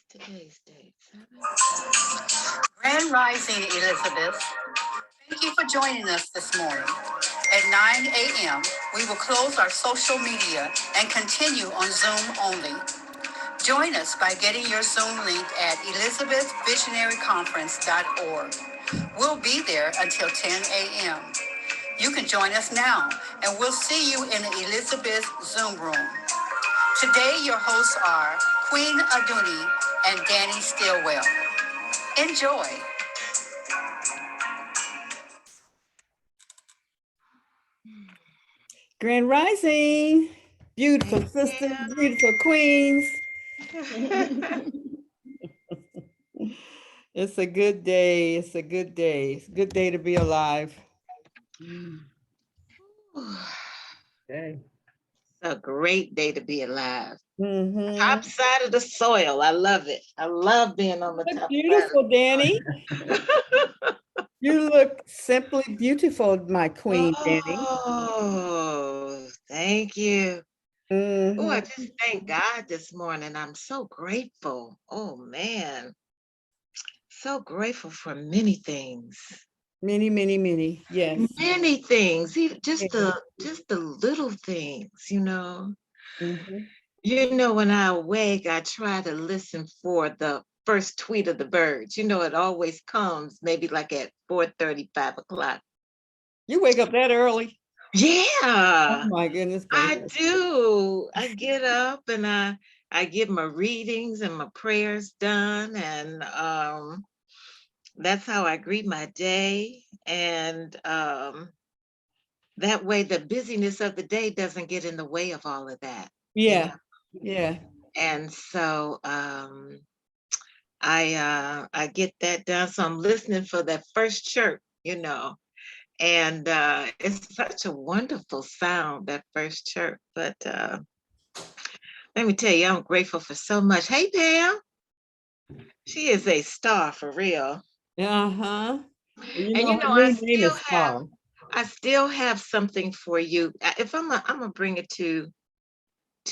Today's date. Grand Rising, Elizabeth. Thank you for joining us this morning. At 9 a.m., we will close our social media and continue on Zoom only. Join us by getting your Zoom link at elizabethvisionaryconference.org. We'll be there until 10 a.m. You can join us now, and we'll see you in the Elizabeth Zoom room. Today, your hosts are Queen Aduni and Danny Stillwell. Enjoy. Grand Rising, beautiful sisters, beautiful queens. It's a good day. It's a good day. It's a good day to be alive. Okay. It's a great day to be alive. Mm-hmm. Top side of the soil. I love it. I love being on the Look top beautiful, Danny. You look simply beautiful, my queen, Danny. Oh, thank you. Mm-hmm. Oh, I just thank God this morning. I'm so grateful. Oh man. So grateful for many things. Many, many, many. Yes. Many things. Just Yeah. the little things, you know. Mm-hmm. You know, when I awake, I try to listen for the first tweet of the birds. You know, it always comes maybe like at 4:30, 5 o'clock. You wake up that early? Yeah. Oh my goodness I gracious. do. I get up and I get my readings and my prayers done, and that's how I greet my day. And that way the busyness of the day doesn't get in the way of all of that. You Yeah. know? Yeah. And so I get that done. So I'm listening for that first chirp, you know. And it's such a wonderful sound, that first chirp. But let me tell you, I'm grateful for so much. Hey, Pam. She is a star for real. Uh-huh. You And know, you her know, new name is Star. I still have something for you. If I'm gonna bring it to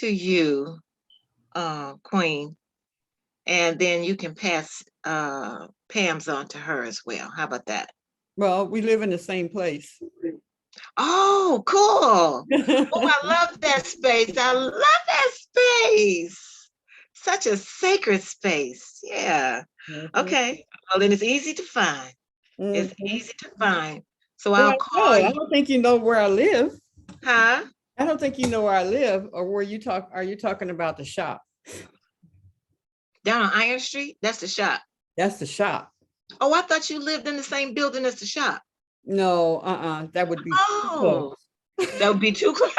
you, Queen, and then you can pass Pam's on to her as well. How about that? Well, we live in the same place. Oh, cool. Oh, I love that space. I love that space. Such a sacred space. Yeah. Okay. Well, then it's easy to find. It's easy to find. So Well, I'll call I you. don't think you know where I live. Huh? I don't think you know where I live, or where you talk. Are you talking about the shop? Down on Iron Street? That's the shop. That's the shop. Oh, I thought you lived in the same building as the shop. No, that would be too close. That would be too close.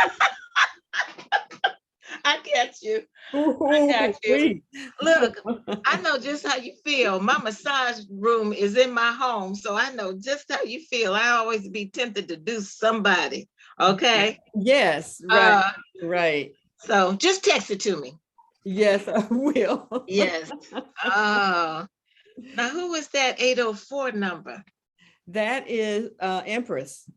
I got you. I got you. Ooh-wee. Look, I know just how you feel. My massage room is in my home, so I know just how you feel. I always be tempted to do somebody. Okay. Yes, right, right. So just text it to me. Yes, I will. Yes. Now who was that 804 number? That is Empress.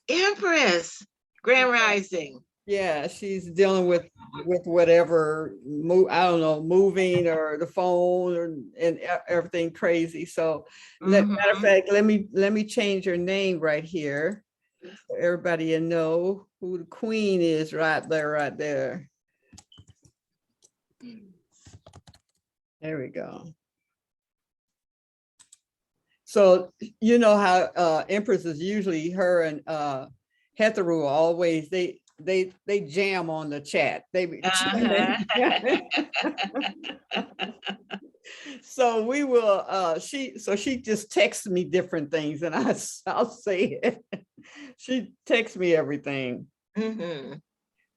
Empress. Grand Rising. Yeah, she's dealing with whatever I don't know, moving or the phone and everything crazy. So matter of fact, let me change your name right here so everybody will know who the queen is right there, right there. There we go. So you know how Empress is usually, her and Hetheru always they jam on the chat. So we will she just texts me different things, and I'll say it. She texts me everything.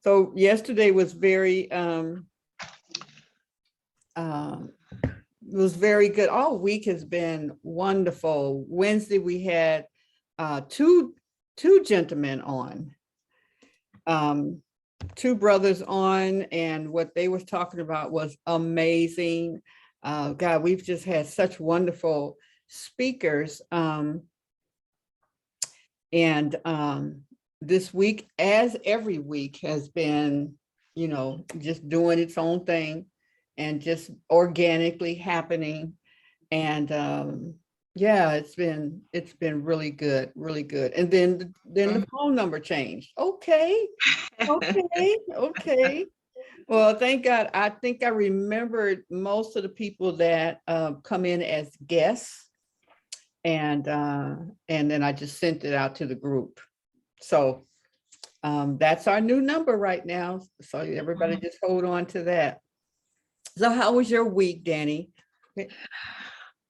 So yesterday was very was very good. All week has been wonderful. Wednesday we had two gentlemen on, two brothers on, and what they was talking about was amazing. God, we've just had such wonderful speakers. And this week, as every week, has been, you know, just doing its own thing. and just organically happening. And yeah, it's been really good, really good. And then the phone number changed. Okay, okay. Well, thank God. I think I remembered most of the people that come in as guests, and then I just sent it out to the group. So that's our new number right now. So everybody just hold on to that. So how was your week, Danny?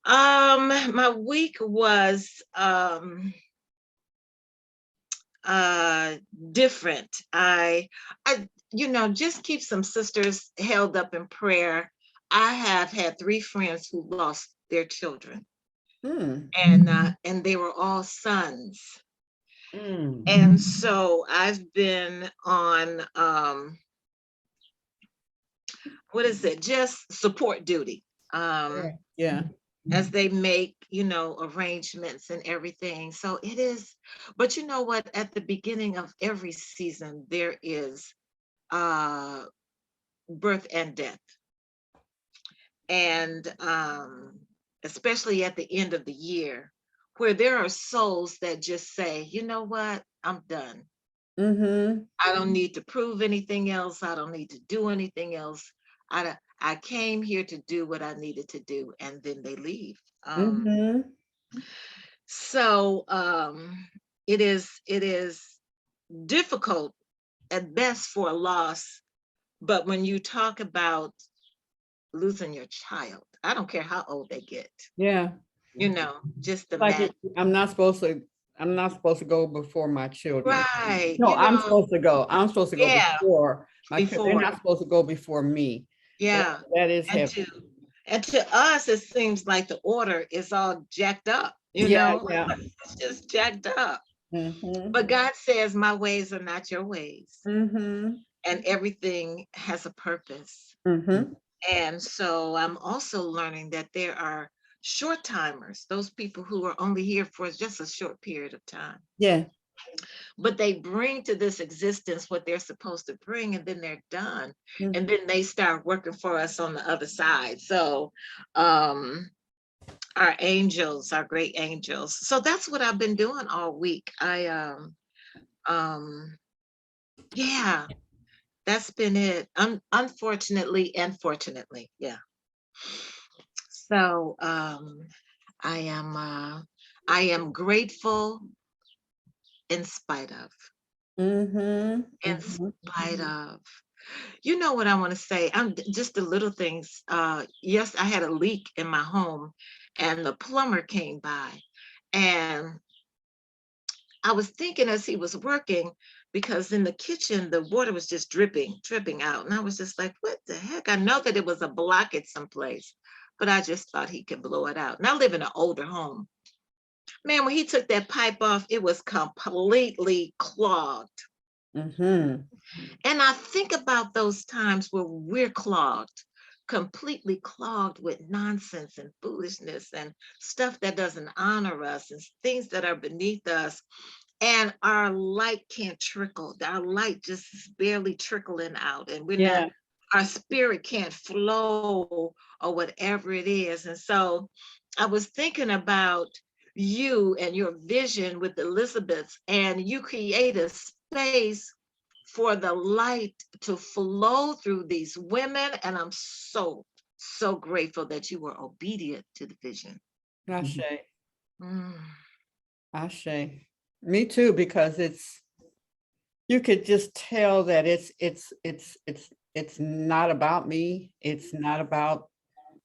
My week was different. I just keep some sisters held up in prayer. I have had 3 friends who lost their children, and they were all sons. And so I've been on what is it? Just support duty. Yeah. As they make, arrangements and everything. So it is, but you know what? At the beginning of every season, there is birth and death. And especially at the end of the year, where there are souls that just say, you know what? I'm done. I don't need to prove anything else. I don't need to do anything else. I came here to do what I needed to do, and then they leave. So it is difficult at best for a loss, but when you talk about losing your child, I don't care how old they get. Yeah. Just like I'm not supposed to go before my children. Right. No, I'm supposed to go. I'm supposed to go before my children. They're not supposed to go before me. Yeah. That is heavy. And to us, it seems like the order is all jacked up, Yeah. It's just jacked up. But God says, my ways are not your ways. And everything has a purpose. And so I'm also learning that there are short timers, those people who are only here for just a short period of time. Yeah. But they bring to this existence what they're supposed to bring, and then they're done. And then they start working for us on the other side. So our angels, our great angels. So that's what I've been doing all week. Yeah, that's been it. Unfortunately and fortunately, yeah. So I am grateful in spite of. In spite of. You know what I want to say? I'm just the little things. Yes, I had a leak in my home, and the plumber came by, and I was thinking as he was working, because in the kitchen the water was just dripping out, and I was just like, what the heck? I know that it was a blockage someplace, but I just thought he could blow it out. And I live in an older home. Man, when he took that pipe off, it was completely clogged. And I think about those times where we're clogged, completely clogged with nonsense and foolishness and stuff that doesn't honor us and things that are beneath us. And our light can't trickle. Our light just is barely trickling out. And we're not, our spirit can't flow or whatever it is. And so I was thinking about you and your vision with Elizabeth, and you create a space for the light to flow through these women. And I'm so grateful that you were obedient to the vision. Ashe. Ashe. Me too, because you could just tell that it's not about me. It's not about.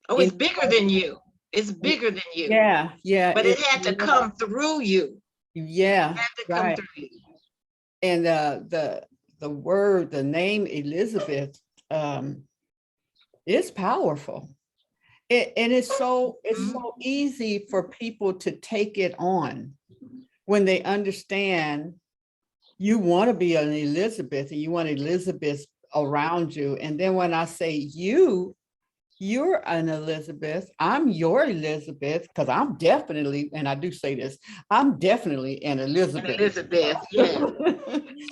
Oh, it's bigger than you. It's bigger than you. Yeah. But it had to come through you. Yeah. It had to come through you. And the name Elizabeth is powerful. And it's so easy for people to take it on when they understand you want to be an Elizabeth and you want Elizabeth around you. And then when I say you're an Elizabeth, I'm your Elizabeth, because I'm definitely, and I do say this, I'm definitely an Elizabeth. Yeah.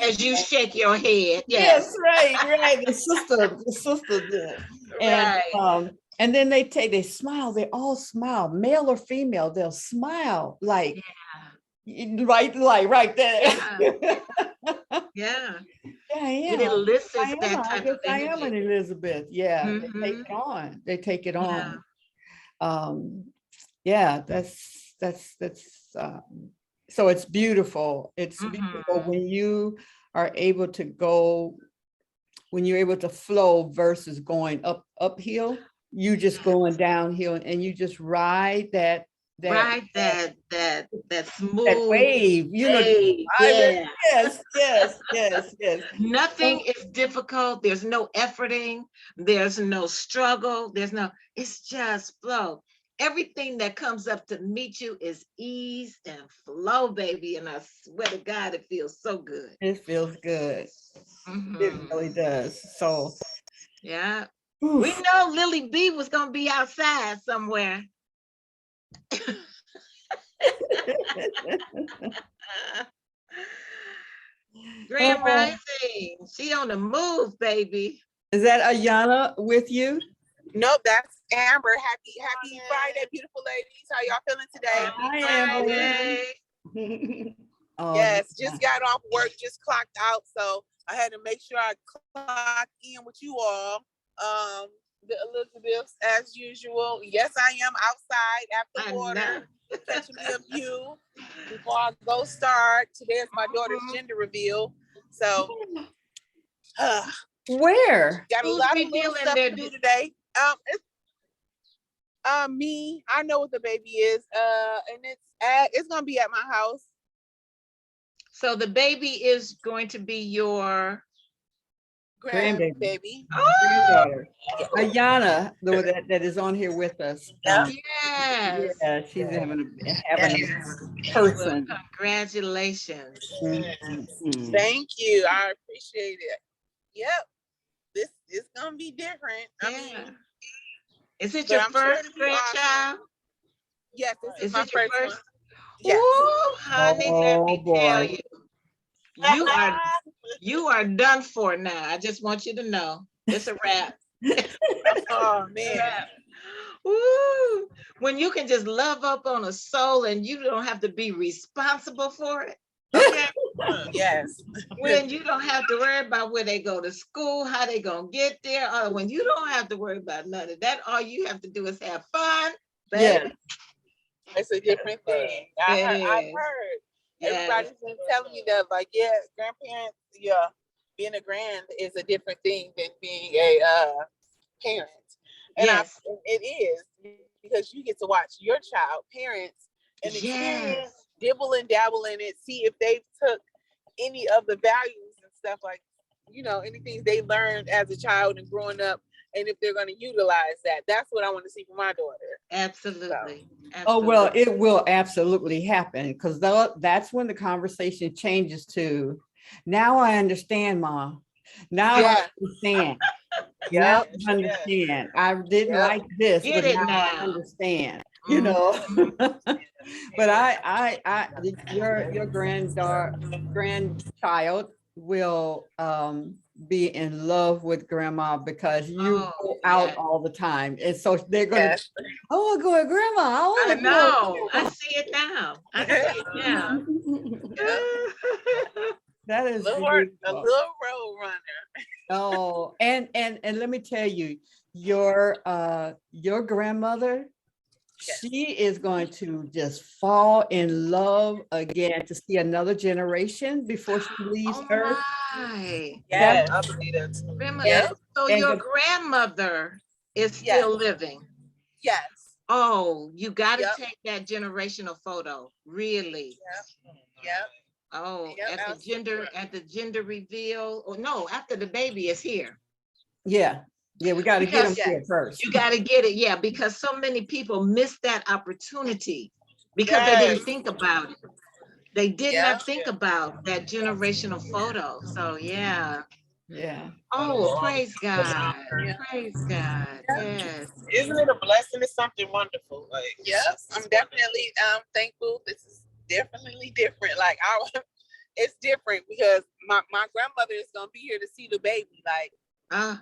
As you shake your head. Yes, right. The sister did. And then they smile, they all smile, male or female, they'll smile like right there. Yeah. Yeah, It yeah. elicits that I type guess of I am an energy. Elizabeth. Yeah, they take Mhm. it on. They take it Yeah. on. Yeah, that's so it's beautiful. It's beautiful Mhm. when you are able to go, when you're able to flow versus going uphill. You just going downhill and you just ride that Right, that that smooth wave, just wave. ride it. Yeah. Yes. Nothing is difficult. There's no efforting. There's no struggle. It's just flow. Everything that comes up to meet you is ease and flow, baby. And I swear to God, it feels so good. It feels good. It Mhm. really does. So, Yeah. We oof. know Lily B was going to be outside somewhere. Grand Oh, Rising. She on the move, baby. is that Ayana with you? Nope, that's Amber. Happy Friday, beautiful ladies. How y'all feeling today? Happy Friday. Oh, Yes, just got off work, just clocked out, so I had to make sure I clock in with you all. The Elizabeths, as usual. Yes, I am outside at the I know. water, catching me a view before I go start. Today is my daughter's Mhm. gender reveal, so where? got a Who's lot of little revealing stuff their? to do today. Me, I know what the baby is. And it's gonna be at my house. So the baby is going to be your Grandbaby. Grandbaby. oh Granddaughter. Ayana, though, that is on here with us. Yep. yes. Yeah, she's having a Well, person. congratulations. Mhm. Thank you. I appreciate it. Yep. This is gonna be different. I Yeah. mean, Is it but your I'm sure first it'll be awesome. grandchild? Yes, this is Is my it your first one. first? Yes. Ooh, honey, let Oh me tell boy. you, you are you are done for now. I just want you to know it's a wrap. Oh man. Woo! When you can just love up on a soul and you don't have to be responsible for it. Okay. Yes. When you don't have to worry about where they go to school, how they gonna get there, or when you don't have to worry about none of that, all you have to do is have fun, Yeah. baby. It's a different thing. I've Yes. heard. Yes. Everybody's been telling me that, like, yeah, grandparents, yeah, being a grand is a different thing than being a parent. And Yes. it is, because you get to watch your child parents and experience, Yes. dibble and dabble in it, see if they took any of the values and stuff, like, anything they learned as a child and growing up, and if they're going to utilize that. That's what I want to see for my daughter. Absolutely. Oh, well, Absolutely. it will absolutely happen, because that's when the conversation changes to, now I understand, Mom. Now I Yeah. understand. Now Yep. I understand. I didn't Yep. like this, Get but it now I now. understand. Mhm. But your grandchild will be in love with grandma, because you Oh, go out yeah. all the time, and so they're gonna, Yes. I want to go with grandma. I I want to go know. with I grandma. see it now. I see it now. Yep. That is A beautiful. little road runner. Oh, and let me tell you, your grandmother, Yes. she is going to just fall in love again to see another generation before she leaves Oh Earth. my. Yes. I believe that too. Grandma, And, Yep. so and your the- grandmother is Yes. still living. Yes. Oh, you got to Yep. take that generational photo. Really? Yep. Yep. Oh, Yep. Absolutely. at the gender reveal, or no, after the baby is here. yeah, we got to get them Because here Yes. first. you got to get it. Yeah, because so many people miss that opportunity because they Yes. didn't think about it. They did Yep. not think about that generational photo. So yeah. Yeah. Oh, well, praise God. Yeah. Praise God. Yes. Isn't it a blessing? It's something wonderful. Like, yes, I'm definitely thankful. This is definitely different. Like, it's different because my grandmother is gonna be here to see the baby. Like, Uh,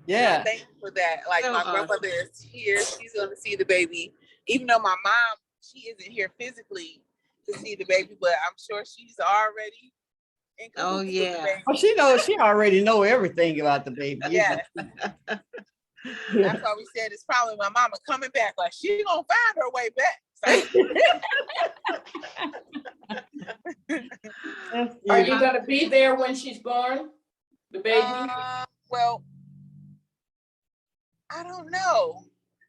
Yeah. Thank you for that. Like So my grandmother is here. She's going to see the baby. Even though my mom, she isn't here physically to see the baby, but I'm sure she's already in Oh, cahoots with the yeah. baby. Oh, she knows. She already know everything about the baby. Yes. Yeah. That's why we said it's probably my mama coming back. Like she gonna find her way back. Are you gonna be there when she's born? The baby? Well, I don't know.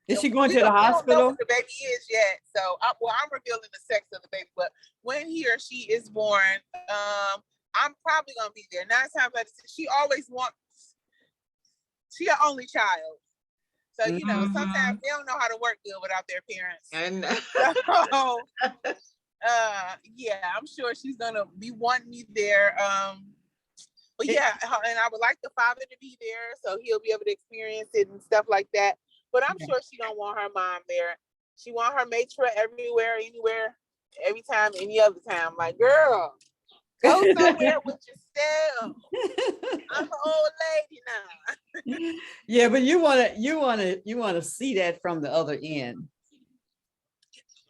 Is she going We to the don't know hospital? what the baby is yet. So, I'm revealing the sex of the baby. But when he or she is born, I'm probably gonna be there. 9 times out of 10, she always wants. She an only child, so you know sometimes they don't know how to work good without their parents. And So, yeah, I'm sure she's gonna be wanting me there. But yeah, and I would like the father to be there so he'll be able to experience it and stuff like that. But I'm sure she don't want her mom there. She want her matra everywhere, anywhere, every time, any other time. Like, girl, go somewhere with yourself. I'm an old lady now. Yeah, but you wanna see that from the other end.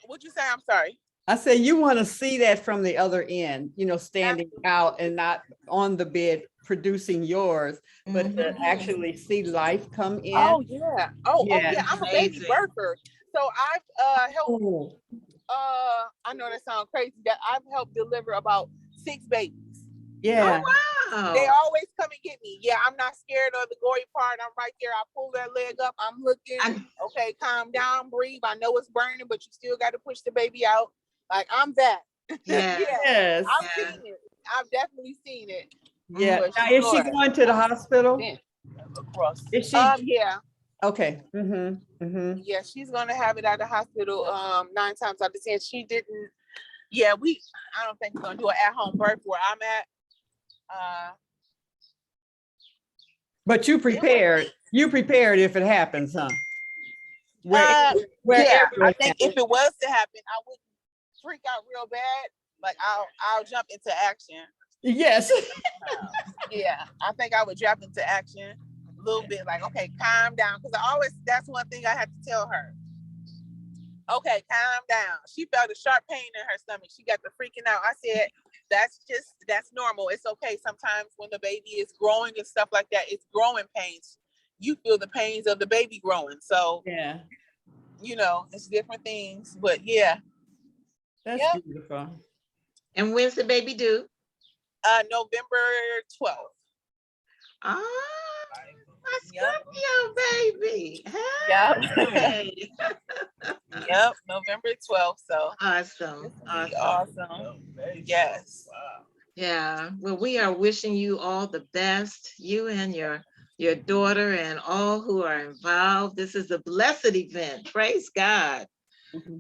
What'd you say? I'm sorry. I say you want to see that from the other end, standing out and not on the bed producing yours, but to actually see life come in. Oh yeah. Oh yeah. I'm a baby Amazing. birther. So I've helped. Oh, I know that sounds crazy. That I've helped deliver about 6 babies. yeah. wow. They always come and get me. Yeah, I'm not scared of the gory part. I'm right there. I pull that leg up. I'm looking. Okay, calm down, breathe. I know it's burning, but you still got to push the baby out. Like I'm that. Yeah. Yes. I've seen it. I've definitely seen it. Yeah. For Now, is she sure. going to the hospital? Across. Is she? Yeah. Okay. Yeah, she's gonna have it at the hospital. 9 times out of 10, she didn't. Yeah, I don't think we're gonna do an at-home birth where I'm at. But you prepared. You prepared if it happens, huh? Yeah, Wherever I it think if it was to happen, I wouldn't freak out real bad. Like I'll jump into action. Yes. Yeah, I think I would jump into action a little bit. Like, okay, calm down, because that's one thing I had to tell her. Okay, calm down. She felt a sharp pain in her stomach. She got the freaking out. I said, that's normal. It's okay. Sometimes when the baby is growing and stuff like that, it's growing pains. You feel the pains of the baby growing. So Yeah. It's different things. But yeah. That's beautiful. And when's the baby due? November 12th. Ah, my Scorpio baby. Hey. Yep, November 12th. So Awesome. Awesome. Yes. Wow. Yeah. Well, we are wishing you all the best, you and your daughter and all who are involved. This is a blessed event. Praise God.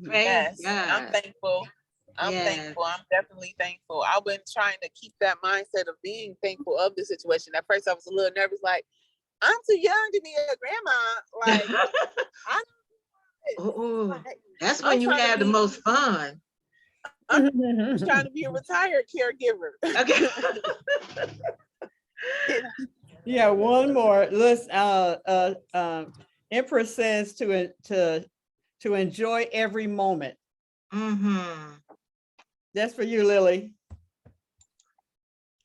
Praise God. I'm thankful. I'm thankful. I'm definitely thankful. I've been trying to keep that mindset of being thankful of the situation. At first, I was a little nervous, like, I'm too young to be a grandma. Like, that's when you have the most fun. I'm trying to be a retired caregiver. Okay. Yeah, one more. Let's Empress says to enjoy every moment. That's for you, Lily.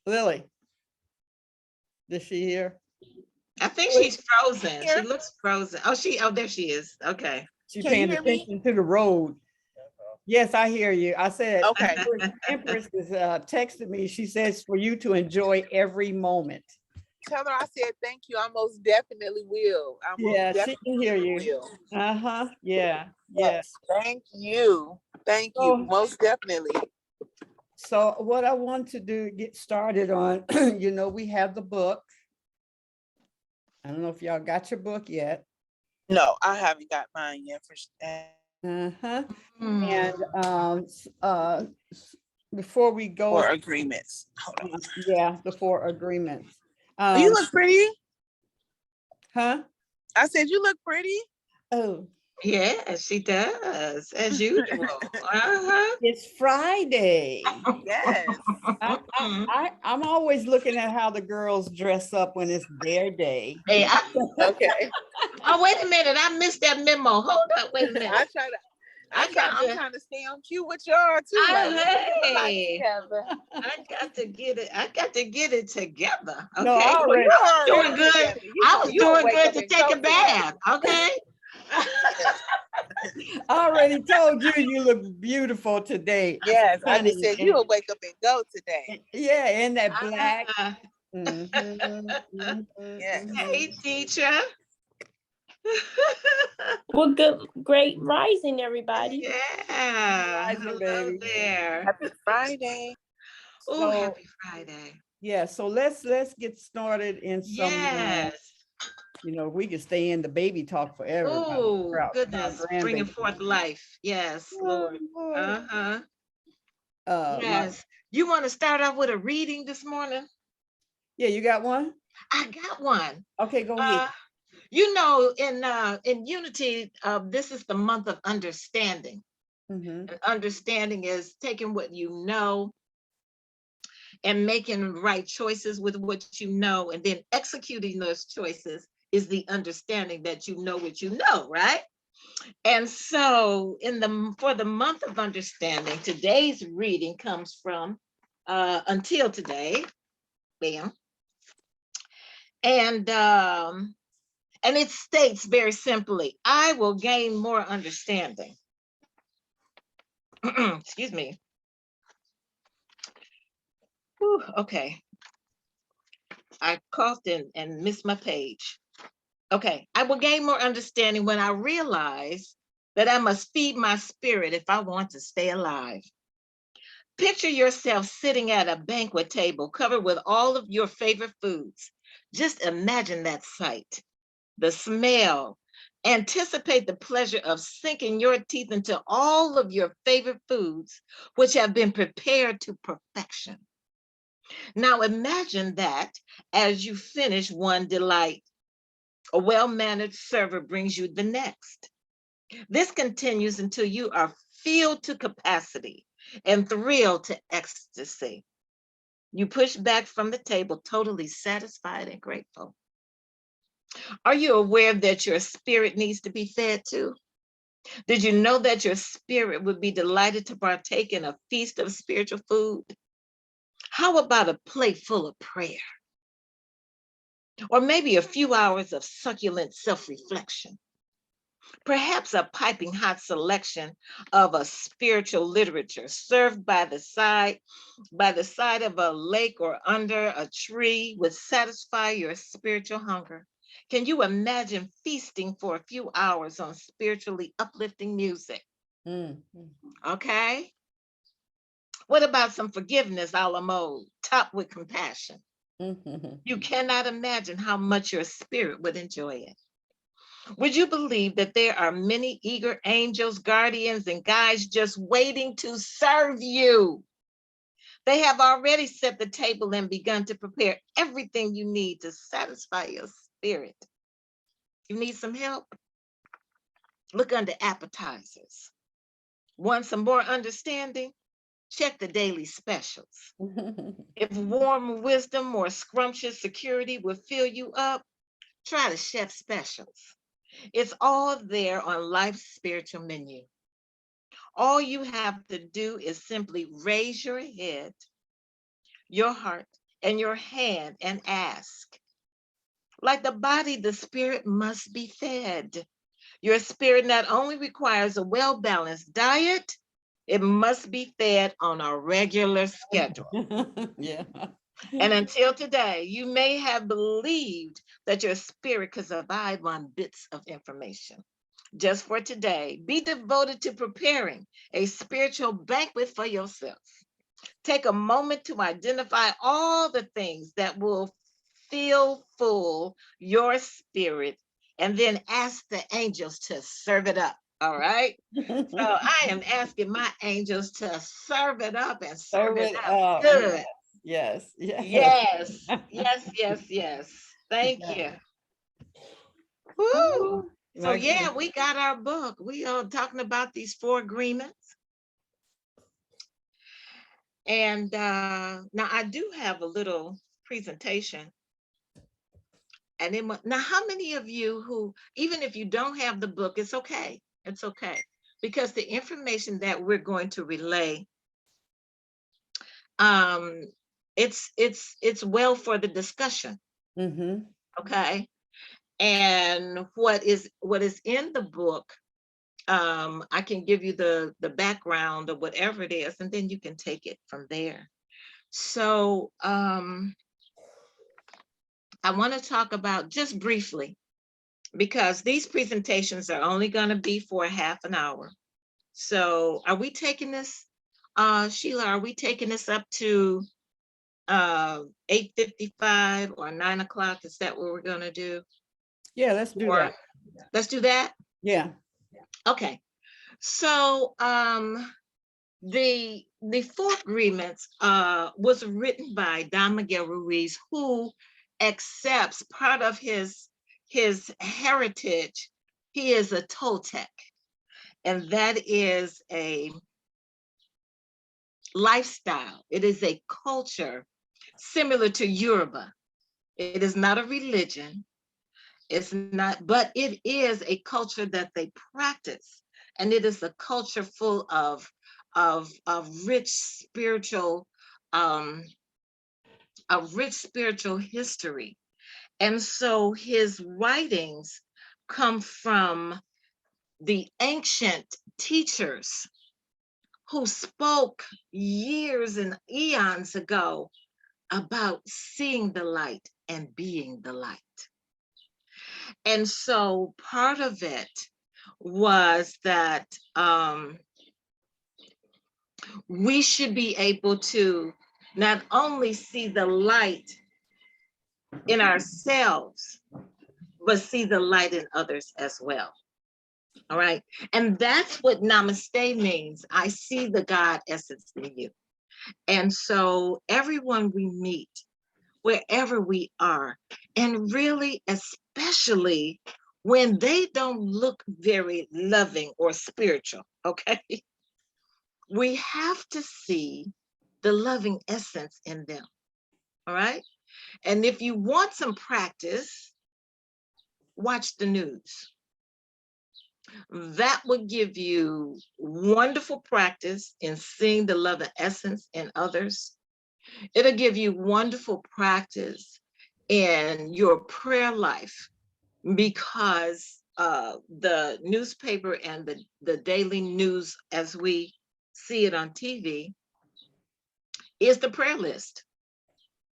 Lily. Is she here? I think she's frozen. She looks frozen. Oh, there she is. Okay. She's paying attention to the road. Yes, I hear you. I said, okay. Empress is texted me. She says for you to enjoy every moment. Tell her I said thank you. I most definitely will. She can hear you. Yeah. Yes. Thank you. Thank you. Most definitely. So what I want to do, get started on, we have the book. I don't know if y'all got your book yet. No, I haven't got mine yet. And before we go. For agreements. Hold on. Yeah, the 4 agreements. You look pretty. Huh? I said you look pretty. Oh, Yes, she does, as usual. Uh-huh. It's Friday. Yes. I'm always looking at how the girls dress up when it's their day. Hey, Okay. oh, wait a minute. I missed that memo. Hold up. Wait a minute. I got I'm to, trying to stay on cue with y'all too. Like, let's get our life hey, together. I got to get it. I got to get it together. No, Okay. I Oh, already, you Doing already good. together. I was You'll doing wake good up to and take go a today. bath. Okay. I already told you you look beautiful today. Yes, I just Honey. said you'll wake up and go today. Yeah, and that black. Uh, Mhm, mhm, Yes. hey, mhm. teacher. Well, good, great rising, everybody. Yeah. Rising, Hello baby. there. Happy Friday. Oh, So happy Friday. yeah, so let's get started in some Yes. we could stay in the baby talk forever Oh, about goodness. Bringing grandbaby. forth life. Yes, Oh, Lord. Lord. Uh-huh. My Yes. You want to start off with a reading this morning? yeah, you got one? I got one. Okay, go ahead. Uh, in Unity, this is the month of understanding. Mhm. And understanding is taking what you know and making right choices with what you know, and then executing those choices is the understanding that you know what you know, right? And so for the month of understanding, today's reading comes from Until Today, bam. And it states very simply, I will gain more understanding. Excuse me. Whew, okay. I coughed and missed my page. Okay. I will gain more understanding when I realize that I must feed my spirit if I want to stay alive. Picture yourself sitting at a banquet table covered with all of your favorite foods. Just imagine that sight, the smell. Anticipate the pleasure of sinking your teeth into all of your favorite foods, which have been prepared to perfection. Now imagine that as you finish one delight, a well-mannered server brings you the next. This continues until you are filled to capacity and thrilled to ecstasy. You push back from the table, totally satisfied and grateful. Are you aware that your spirit needs to be fed too? Did you know that your spirit would be delighted to partake in a feast of spiritual food? How about a plate full of prayer? Or maybe a few hours of succulent self reflection? Perhaps a piping hot selection of a spiritual literature served by the side of a lake or under a tree would satisfy your spiritual hunger. Can you imagine feasting for a few hours on spiritually uplifting music? Mhm. Okay. What about some forgiveness a la mode, topped with compassion? Mhm. You cannot imagine how much your spirit would enjoy it. Would you believe that there are many eager angels, guardians, and guides just waiting to serve you? They have already set the table and begun to prepare everything you need to satisfy your spirit. You need some help? Look under appetizers. Want some more understanding? Check the daily specials. If warm wisdom or scrumptious security will fill you up, try the chef specials. It's all there on life's spiritual menu. All you have to do is simply raise your head, your heart, and your hand and ask. Like the body, the spirit must be fed. Your spirit not only requires a well balanced diet, it must be fed on a regular schedule. Yeah. And until today, you may have believed that your spirit could survive on bits of information. Just for today, be devoted to preparing a spiritual banquet for yourself. Take a moment to identify all the things that will fill full your spirit and then ask the angels to serve it up. All right. So I am asking my angels to serve it up and serve Serve it it up up. good. Yes. Yes. Yes, yes, yes, yes. Thank Yeah. you. Woo. So yeah, we got our book. We are talking about these 4 agreements. And now I do have a little presentation. And now, how many of you who, even if you don't have the book, it's okay. It's okay. Because the information that we're going to relay, it's well for the discussion. Okay. And what is in the book, I can give you the background of whatever it is, and then you can take it from there. So I want to talk about just briefly, because these presentations are only going to be for half an hour. So are we taking this, Sheila, are we taking this up to 8:55 or 9 o'clock? Is that what we're going to do? Yeah, let's do that. Let's do that? Yeah. Okay. So the 4 agreements was written by Don Miguel Ruiz, who accepts part of his heritage. He is a Toltec, and that is a lifestyle. It is a culture similar to Yoruba. It is not a religion. It's not, but it is a culture that they practice. And it is a culture full of rich spiritual, a rich spiritual history. And so his writings come from the ancient teachers who spoke years and eons ago about seeing the light and being the light. And so part of it was that we should be able to not only see the light in ourselves, but see the light in others as well. All right. And that's what namaste means. I see the God essence in you. And so everyone we meet, wherever we are, and really especially when they don't look very loving or spiritual, okay? We have to see the loving essence in them, all right? And if you want some practice, watch the news. That will give you wonderful practice in seeing the loving essence in others. It'll give you wonderful practice in your prayer life, because the newspaper and the daily news as we see it on TV is the prayer list.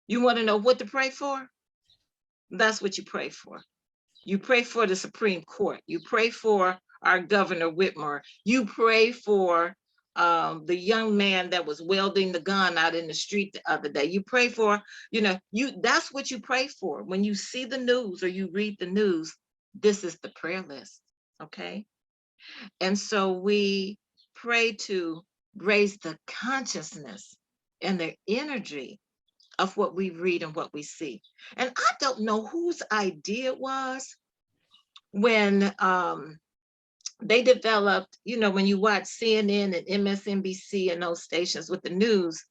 You want to know what to pray for? That's what you pray for. You pray for the Supreme Court. You pray for our Governor Whitmer. You pray for the young man that was welding the gun out in the street the other day. You pray for, that's what you pray for. When you see the news or you read the news, this is the prayer list, okay? And so we pray to raise the consciousness and the energy of what we read and what we see. And I don't know whose idea it was when they developed, when you watch CNN and MSNBC and those stations with the news,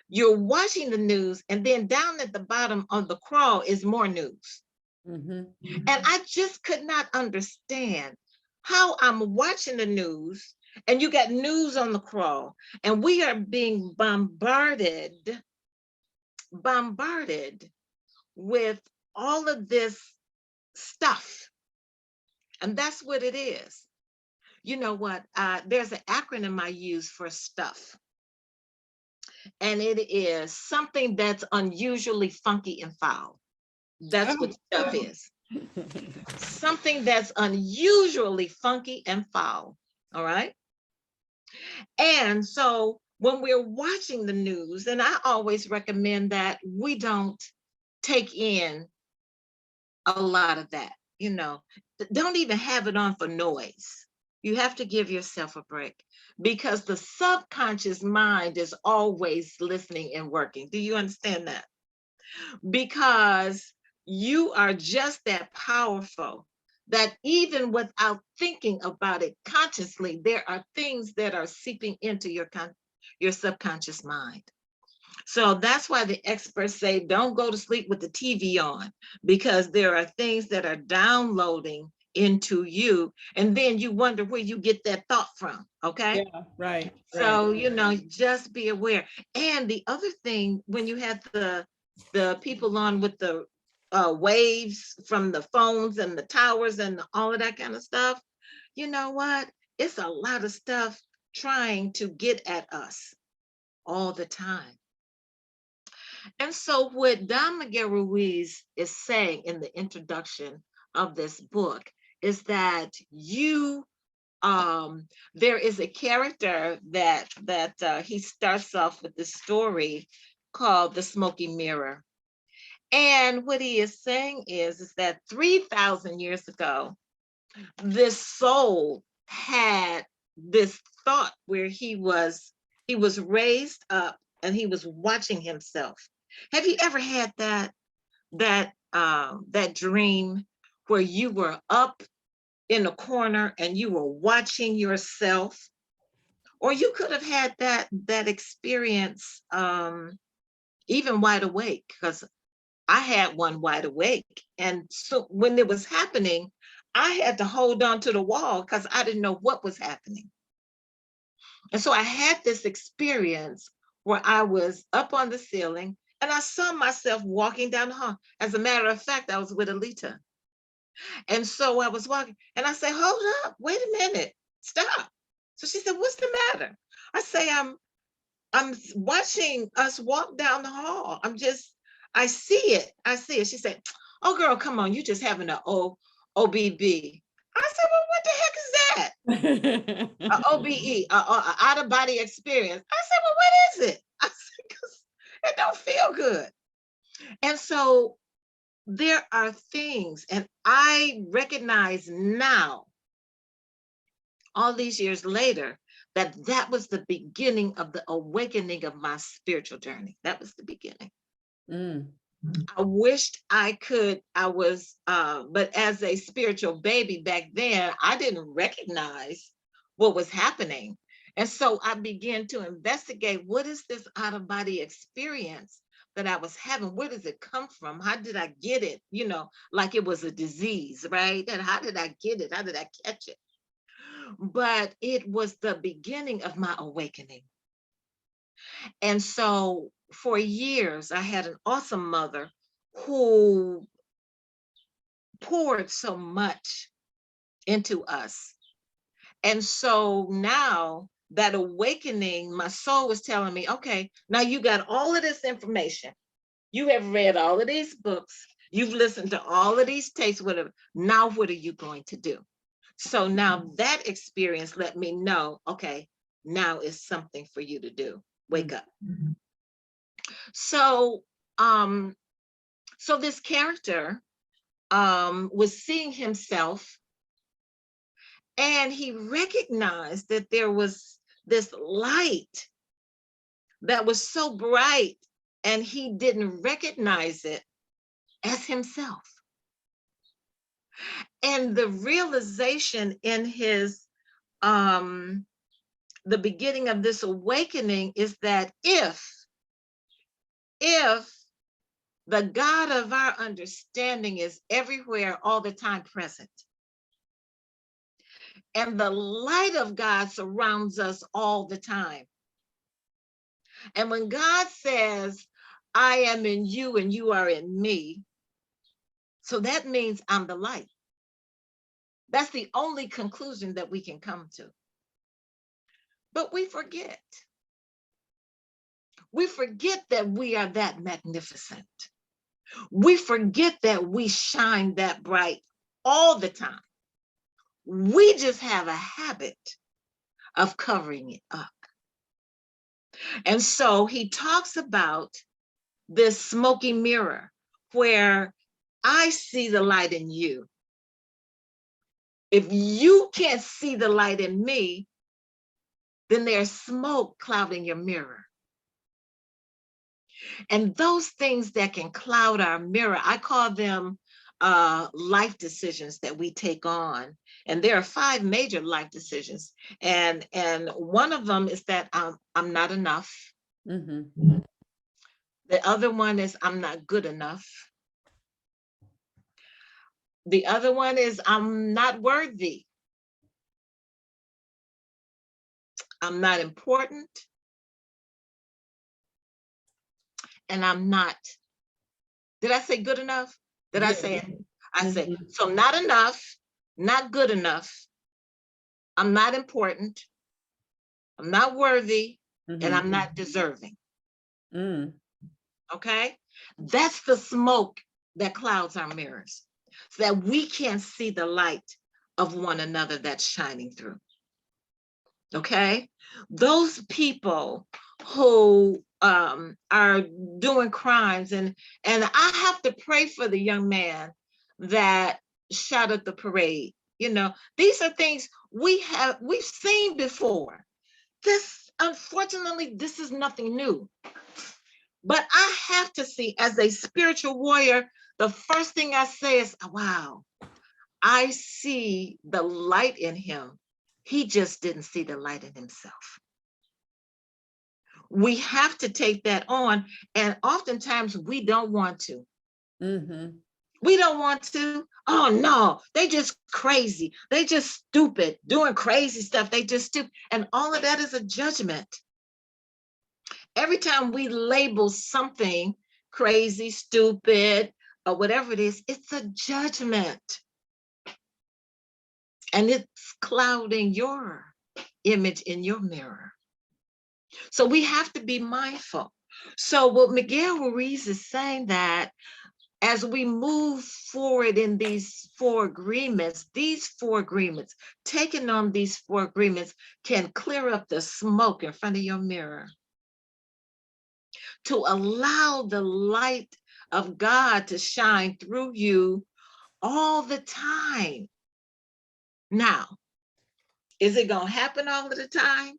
you're watching the news, and then down at the bottom of the crawl is more news. And I just could not understand how I'm watching the news and you got news on the crawl, and we are being bombarded with all of this stuff. And that's what it is. You know what? There's an acronym I use for stuff. And it is something that's unusually funky and foul. That's what stuff is. Something that's unusually funky and foul. All right. And so when we're watching the news, and I always recommend that we don't take in a lot of that, don't even have it on for noise. You have to give yourself a break, because the subconscious mind is always listening and working. Do you understand that? Because you are just that powerful that even without thinking about it consciously, there are things that are seeping into your subconscious mind. So that's why the experts say don't go to sleep with the TV on, because there are things that are downloading into you, and then you wonder where you get that thought from. Okay. Yeah, right, right. So, just be aware. And the other thing, when you have the people on with the waves from the phones and the towers and all of that kind of stuff, you know what? It's a lot of stuff trying to get at us all the time. And so what Don Miguel Ruiz is saying in the introduction of this book is that there is a character that he starts off with this story called the Smoky Mirror. And what he is saying is that 3,000 years ago, this soul had this thought where he was raised up and he was watching himself. Have you ever had that dream where you were up in a corner and you were watching yourself? Or you could have had that experience even wide awake, because I had one wide awake. And so when it was happening, I had to hold on to the wall because I didn't know what was happening. And so I had this experience where I was up on the ceiling and I saw myself walking down the hall. As a matter of fact, I was with Alita. And so I was walking and I said, hold up, wait a minute, stop. So she said, what's the matter? I say, I'm watching us walk down the hall. I see it. I see it. She said, oh girl, come on, you just having an OBB. I said, well, what the heck is that? OBE, out of body experience. I said, well, what is it? I said, because it don't feel good. And so there are things, and I recognize now, all these years later, that was the beginning of the awakening of my spiritual journey. That was the beginning. I wished I could, but as a spiritual baby back then, I didn't recognize what was happening. And so I began to investigate, what is this out of body experience that I was having? Where does it come from? How did I get it? Like it was a disease, right? And how did I get it? How did I catch it? But it was the beginning of my awakening. And so for years, I had an awesome mother who poured so much into us. And so now that awakening, my soul was telling me, okay, now you got all of this information. You have read all of these books. You've listened to all of these tapes, whatever. Now, what are you going to do? So now that experience let me know, okay, now is something for you to do. Wake up. So, so this character was seeing himself, and he recognized that there was this light that was so bright, and he didn't recognize it as himself. And the realization in his the beginning of this awakening is that if the God of our understanding is everywhere all the time present, and the light of God surrounds us all the time, and when God says, I am in you and you are in me, so that means I'm the light. That's the only conclusion that we can come to. But we forget. We forget that we are that magnificent. We forget that we shine that bright all the time. We just have a habit of covering it up. And so he talks about this smoky mirror where I see the light in you. If you can't see the light in me, then there's smoke clouding your mirror. And those things that can cloud our mirror, I call them life decisions that we take on. And there are 5 major life decisions. And one of them is that I'm not enough. Mm-hmm. The other one is I'm not good enough. The other one is I'm not worthy. I'm not important. And I'm not, did I say good enough? Did I say it? I say, Mm-hmm. so not enough, not good enough. I'm not important. I'm not worthy. And Mm-hmm. I'm not deserving. Mm. Okay? That's the smoke that clouds our mirrors, so that we can't see the light of one another that's shining through. Okay? Those people who are doing crimes, and I have to pray for the young man that shot at the parade. You know, these are things we've seen before. This, unfortunately, this is nothing new. But I have to see, as a spiritual warrior, the first thing I say is, wow, I see the light in him. He just didn't see the light in himself. We have to take that on. And oftentimes we don't want to. Mm-hmm. We don't want to. Oh no, they just crazy. They just stupid, doing crazy stuff. They just stupid. And all of that is a judgment. Every time we label something crazy, stupid, or whatever it is, it's a judgment. And it's clouding your image in your mirror. So we have to be mindful. So what Miguel Ruiz is saying, that as we move forward in these 4 agreements, taking on these 4 agreements can clear up the smoke in front of your mirror, to allow the light of God to shine through you all the time. Now, is it going to happen all of the time?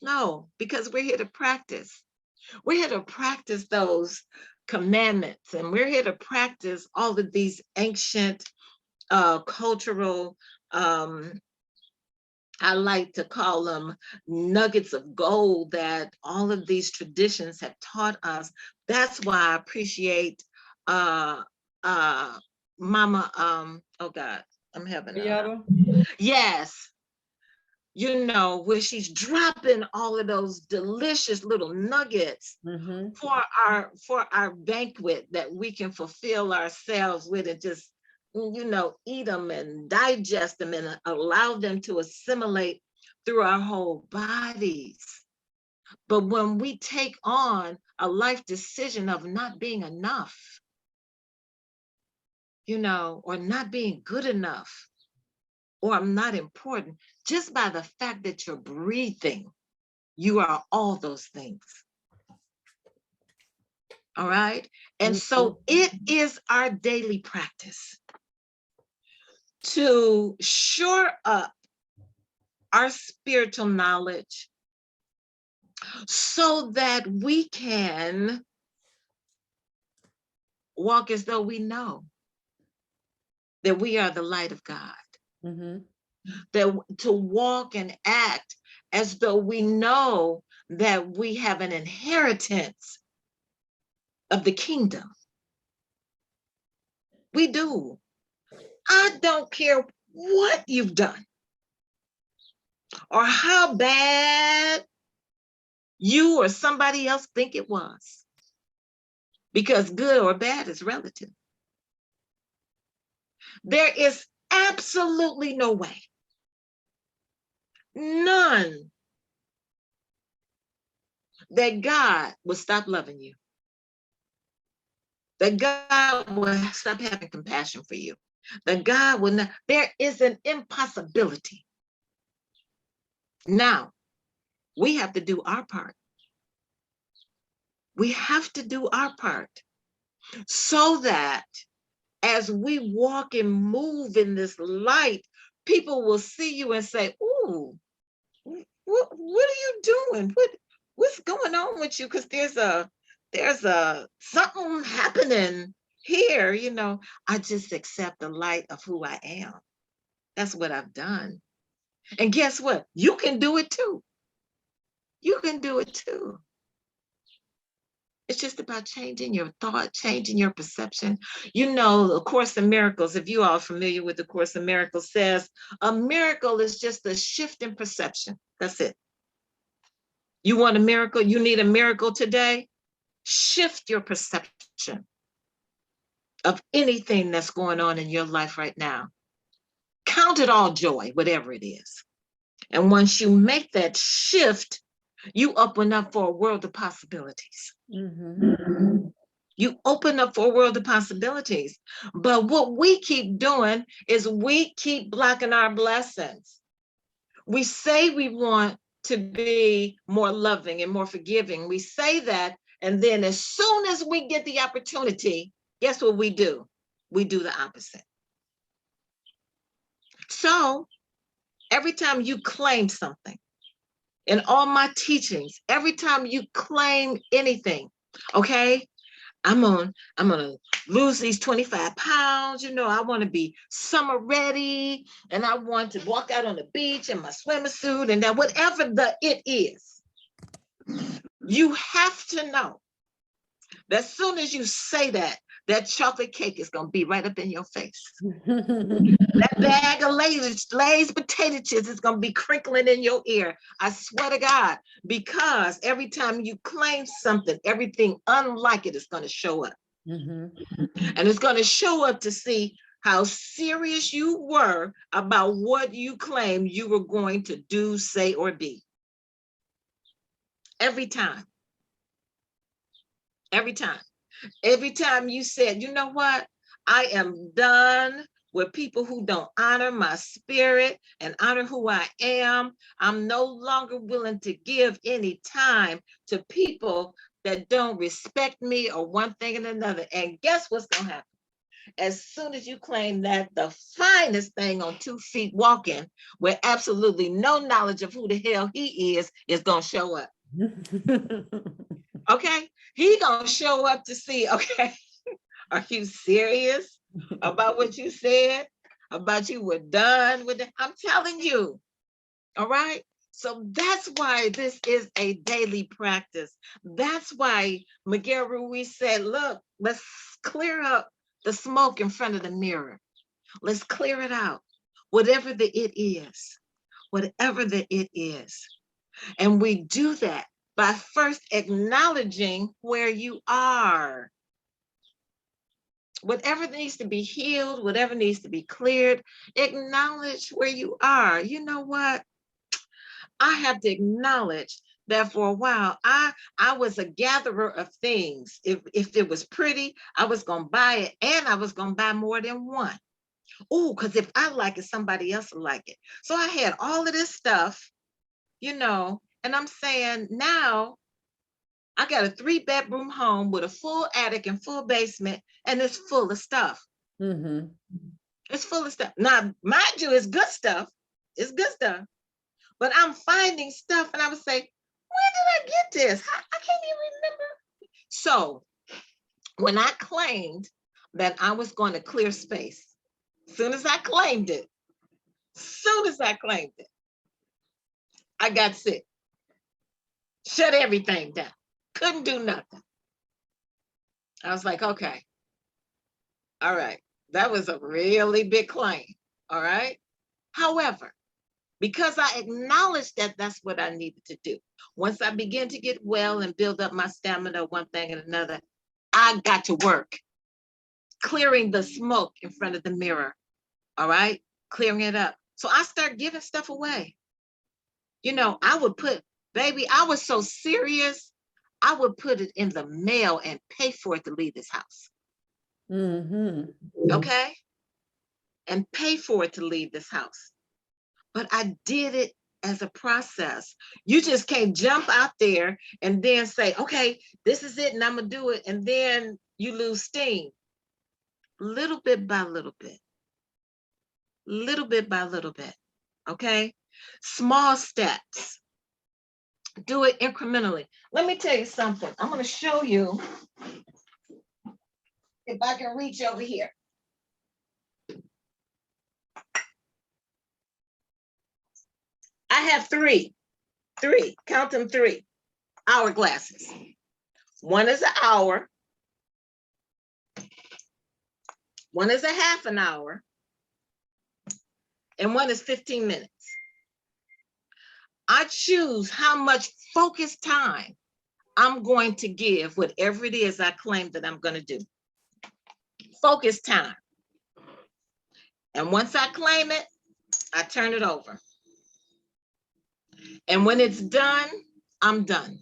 No, because we're here to practice. We're here to practice those commandments, and we're here to practice all of these ancient cultural, I like to call them nuggets of gold, that all of these traditions have taught us. That's why I appreciate Mama, oh God, I'm having yes, you know, where she's dropping all of those delicious little nuggets Mm-hmm. for our banquet, that we can fulfill ourselves with, and just, you know, eat them and digest them and allow them to assimilate through our whole bodies. But when we take on a life decision of not being enough, you know, or not being good enough, or I'm not important, just by the fact that you're breathing, you are all those things. All right. And so it is our daily practice to shore up our spiritual knowledge, so that we can walk as though we know that we are the light of God. Mm-hmm. That to walk and act as though we know that we have an inheritance of the kingdom. We do. I don't care what you've done or how bad you or somebody else think it was, because good or bad is relative. There is absolutely no way, none, that God will stop loving you, that God will stop having compassion for you, that God will not. There is an impossibility. Now, we have to do our part. We have to do our part, so that as we walk and move in this light, people will see you and say, "Ooh, what are you doing? What's going on with you?" Because there's a something happening Here, I just accept the light of who I am. That's what I've done. And guess what? You can do it too. You can do it too. It's just about changing your thought, changing your perception. The Course in Miracles, if you all are familiar with the Course in Miracles, says a miracle is just a shift in perception. That's it. You want a miracle? You need a miracle today? Shift your perception of anything that's going on in your life right now. Count it all joy, whatever it is. And once you make that shift, you open up for a world of possibilities. Mm-hmm. You open up for a world of possibilities. But what we keep doing is we keep blocking our blessings. We say we want to be more loving and more forgiving. We say that, and then as soon as we get the opportunity, guess what we do? We do the opposite. So every time you claim something, in all my teachings, every time you claim anything, okay, I'm gonna lose these 25 pounds, I want to be summer ready, and I want to walk out on the beach in my swimsuit, and that whatever it is, you have to know that as soon as you say that, that chocolate cake is gonna be right up in your face. That bag of Lay's potato chips is going to be crinkling in your ear. I swear to God, because every time you claim something, everything unlike it is going to show up. Mm-hmm. And it's going to show up to see how serious you were about what you claimed you were going to do, say, or be. Every time. Every time. Every time you said, you know what? I am done with people who don't honor my spirit and honor who I am. I'm no longer willing to give any time to people that don't respect me or one thing and another. And guess what's going to happen? As soon as you claim that the finest thing on 2 feet walking with absolutely no knowledge of who the hell he is going to show up. Okay? He going to show up to see, okay, are you serious about what you said? About you were done with it? I'm telling you. All right. So that's why this is a daily practice. That's why Miguel Ruiz said, look, let's clear up the smoke in front of the mirror. Let's clear it out. Whatever the it is. Whatever the it is. And we do that by first acknowledging where you are. Whatever needs to be healed, whatever needs to be cleared, acknowledge where you are. You know what? I have to acknowledge that for a while, I was a gatherer of things. If it was pretty, I was going to buy it, and I was going to buy more than one. Oh, because if I like it, somebody else will like it. So I had all of this stuff, and I'm saying now, I got a 3-bedroom home with a full attic and full basement, and it's full of stuff. Mm-hmm. It's full of stuff. Now, mind you, it's good stuff. It's good stuff. But I'm finding stuff, and I would say, where did I get this? I can't even remember. So when I claimed that I was going to clear space, as soon as I claimed it, I got sick. Shut everything down. Couldn't do nothing. I was like, okay. All right. That was a really big claim. All right. However, because I acknowledged that that's what I needed to do. Once I began to get well and build up my stamina, one thing and another, I got to work clearing the smoke in front of the mirror. All right. Clearing it up. So I started giving stuff away. I would I was so serious. I would put it in the mail and pay for it to leave this house. Mm-hmm. Okay. And pay for it to leave this house. But I did it as a process. You just can't jump out there and then say, okay, this is it and I'm going to do it. And then you lose steam. Little bit by little bit. Little bit by little bit. Okay. Small steps. Do it incrementally. Let me tell you something. I'm going to show you If I can reach over here. I have three, count them, 3 hourglasses. One is an hour. One is a half an hour. And one is 15 minutes. I choose how much focused time I'm going to give whatever it is I claim that I'm going to do. Focus time. And once I claim it, I turn it over. And when it's done, I'm done.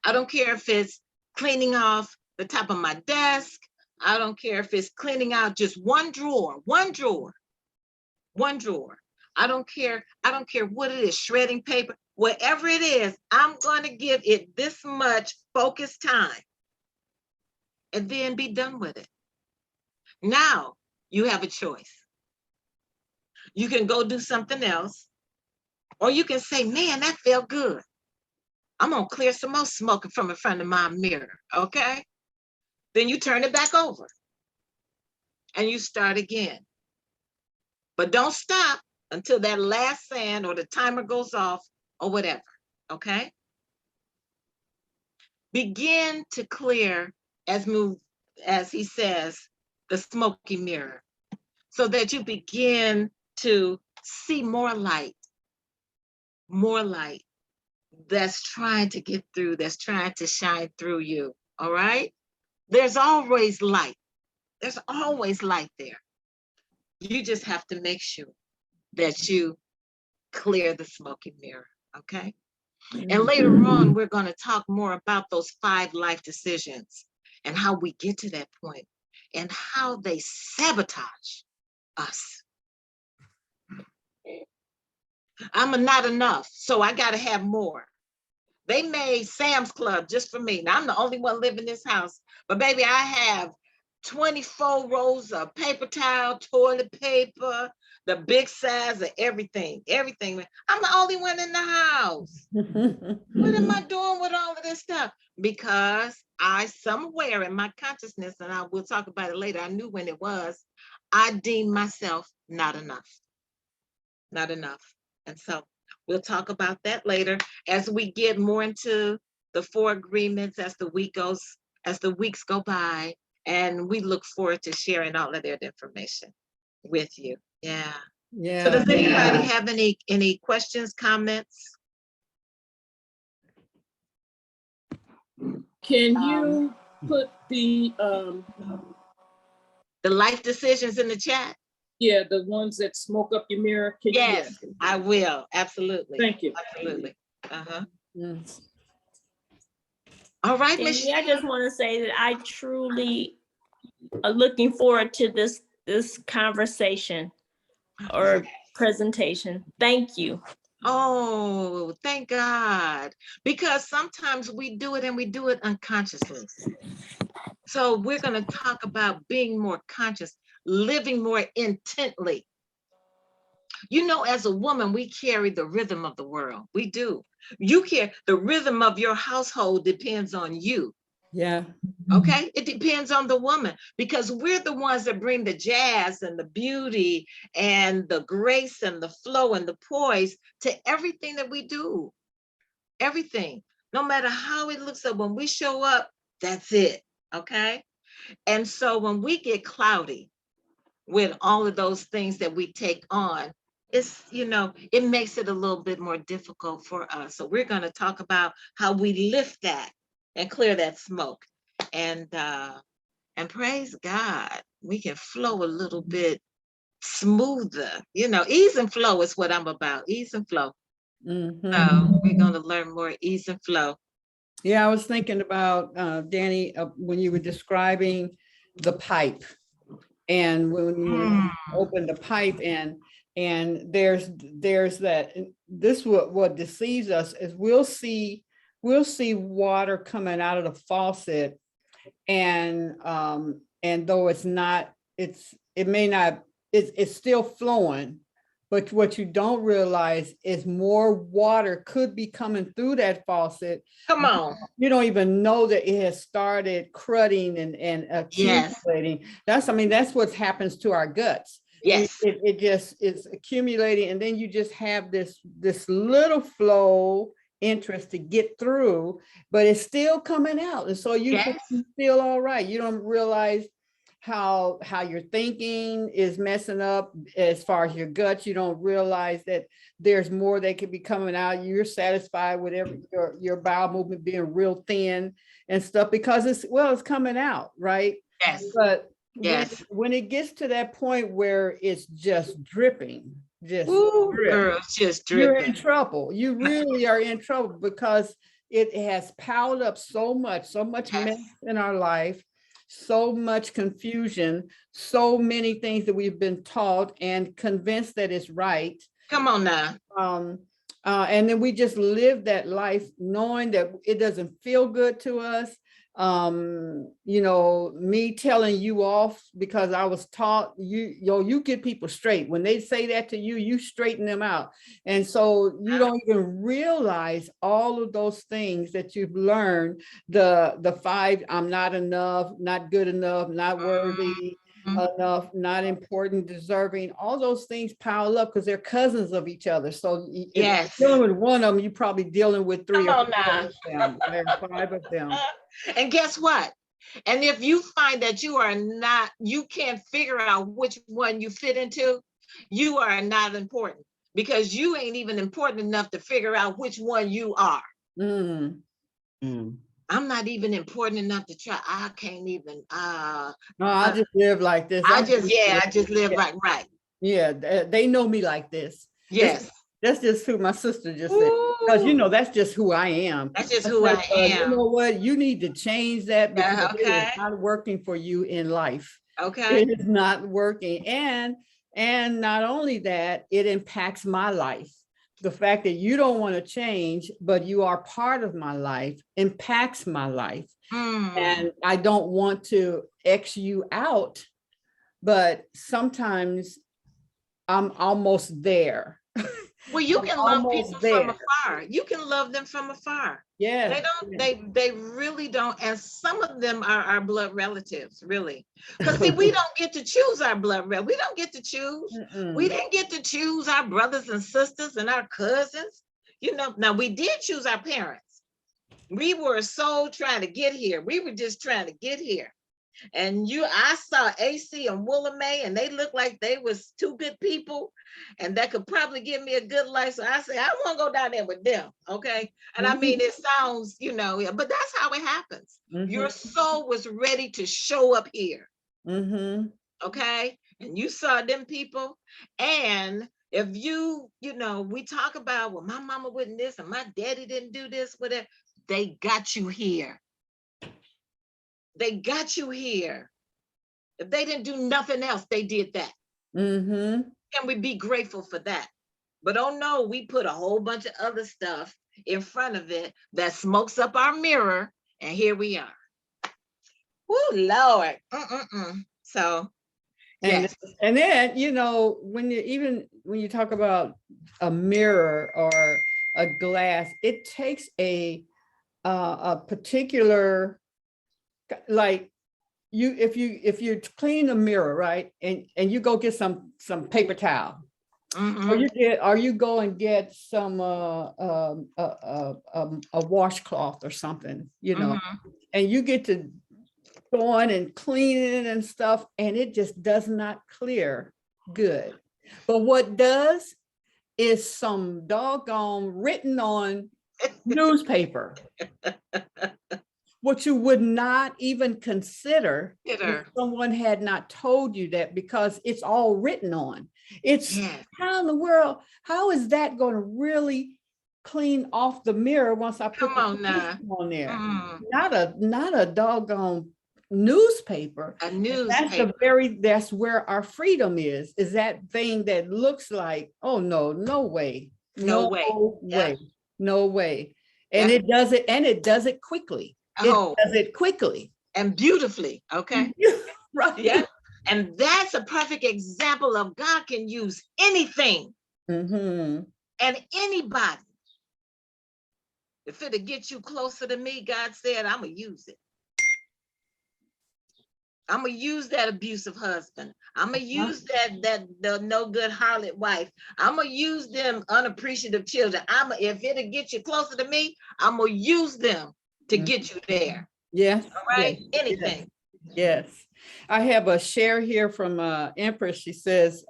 I don't care if it's cleaning off the top of my desk. I don't care if it's cleaning out just one drawer. I don't care what it is, shredding paper, whatever it is, I'm going to give it this much focused time and then be done with it. Now you have a choice. You can go do something else, or you can say, man, that felt good. I'm gonna clear some more smoke from in front of my mirror, okay? Then you turn it back over and you start again. But don't stop until that last sand or the timer goes off or whatever, okay? Begin to clear, as he says, the smoky mirror, so that you begin to see more light that's trying to get through, that's trying to shine through you, all right? There's always light. There's always light there. You just have to make sure that you clear the smoky mirror, okay? And later on, we're going to talk more about those 5 life decisions and how we get to that point and how they sabotage us. I'm not enough, so I got to have more. They made Sam's Club just for me. Now, I'm the only one living in this house, but baby, I have 24 rolls of paper towel, toilet paper, the big size of everything. I'm the only one in the house. What am I doing with all of this stuff? Because I, somewhere in my consciousness, and I will talk about it later, I knew when it was, I deemed myself not enough. Not enough. And so we'll talk about that later as we get more into the 4 agreements as the weeks go by, and we look forward to sharing all of that information with you. Yeah. So does anybody have any questions, comments? Can you put the life decisions in the chat? Yeah, the ones that smoke up your mirror. Yes, I will. Absolutely. Thank you. Absolutely. Yes. All right, Danny, I just want to say that I truly are looking forward to this conversation or presentation. Thank you. Oh, thank God. Because sometimes we do it and we do it unconsciously. So we're going to talk about being more conscious, living more intently. You know, as a woman, we carry the rhythm of the world. We do. You care. The rhythm of your household depends on you. Yeah. Okay. It depends on the woman, because we're the ones that bring the jazz and the beauty and the grace and the flow and the poise to everything that we do. Everything, no matter how it looks like, when we show up, that's it. Okay. And so when we get cloudy with all of those things that we take on, it's, it makes it a little bit more difficult for us. So we're going to talk about how we lift that and clear that smoke. And praise God, we can flow a little bit smoother. Ease and flow is what I'm about. Ease and flow. So we're going to learn more ease and flow. Yeah, I was thinking about, Danny, when you were describing the pipe, and when you open the pipe and there's that, this what deceives us is we'll see water coming out of the faucet, and though it's still flowing, But what you don't realize is more water could be coming through that faucet. Come on. You don't even know that it has started crudding and Yes. accumulating. That's what happens to our guts. Yes. It just is accumulating, and then you just have this little flow interest to get through, but it's still coming out. And so you feel all right. You don't realize how your thinking is messing up as far as your guts. You don't realize that there's more that could be coming out. You're satisfied with your bowel movement being real thin and stuff because it's coming out, right? Yes. But yes. When it gets to that point where it's just dripping, girl, just dripping. You're in trouble. You really are in trouble because it has piled up so much mess in our life, so much confusion, so many things that we've been taught and convinced that it's right. Come on now. And then we just live that life knowing that it doesn't feel good to us. Me telling you off because I was taught you get people straight. When they say that to you, you straighten them out. And so you don't even realize all of those things that you've learned, the 5, I'm not enough, not good enough, not worthy enough, not important, deserving, all those things pile up because they're cousins of each other. So if you're dealing with one of them, you're probably dealing with 3 or 4 of them, or 5 of them. And guess what? And if you find that you can't figure out which one you fit into, you are not important because you ain't even important enough to figure out which one you are. I'm not even important enough to try. I can't even. No, I just live like this. I just live like right. Yeah, they know me like this. Yes. That's just who my sister just said. Because that's just who I am. That's just who I am. You know what? You need to change that because it is not working for you in life. Okay. It is not working. And not only that, it impacts my life. The fact that you don't want to change, but you are part of my life impacts my life. And I don't want to X you out, but sometimes I'm almost there. Well, you can love people from afar. You can love them from afar. Yeah. They really don't. And some of them are our blood relatives, really. Because see, we don't get to choose our blood relatives. We don't get to choose. We didn't get to choose our brothers and sisters and our cousins. Now we did choose our parents. We were so trying to get here. We were just trying to get here. And I saw AC and Willa May, and they looked like they was 2 good people, and that could probably give me a good life. So I said, I want to go down there with them, okay? And I mean, it sounds, but that's how it happens. Your soul was ready to show up here, okay? And you saw them people, and if we talk about, well, my mama wouldn't this, and my daddy didn't do this, whatever, they got you here. They got you here. If they didn't do nothing else, they did that. Can we be grateful for that? But oh no, we put a whole bunch of other stuff in front of it that smokes up our mirror, and here we are. Woo, Lord. So, yes. And then, when you talk about a mirror or a glass, it takes a particular, like if you clean the mirror, right, and you go get some paper towel, or you go and get some a washcloth or something, and you get to going and cleaning and stuff, and it just does not clear good. But what does is some doggone written on newspaper, what you would not even consider if someone had not told you that, because it's all written on. It's how in the world, how is that going to really clean off the mirror once I put on there? Not a doggone newspaper. A newspaper. That's where our freedom is that thing that looks like, oh no way. No way. And it does it quickly. It does it quickly and beautifully. Okay. Right. Yeah. And that's a perfect example of God can use anything Mm-hmm. And anybody, if it'll get you closer to me, God said, I'm going to use it. I'm going to use that abusive husband. I'm going to use the no good harlot wife. I'm going to use them unappreciative children. If it'll get you closer to me, I'm going to use them to get you there. Yes. All right. Yes, Anything. yes. I have a share here from Empress. She says,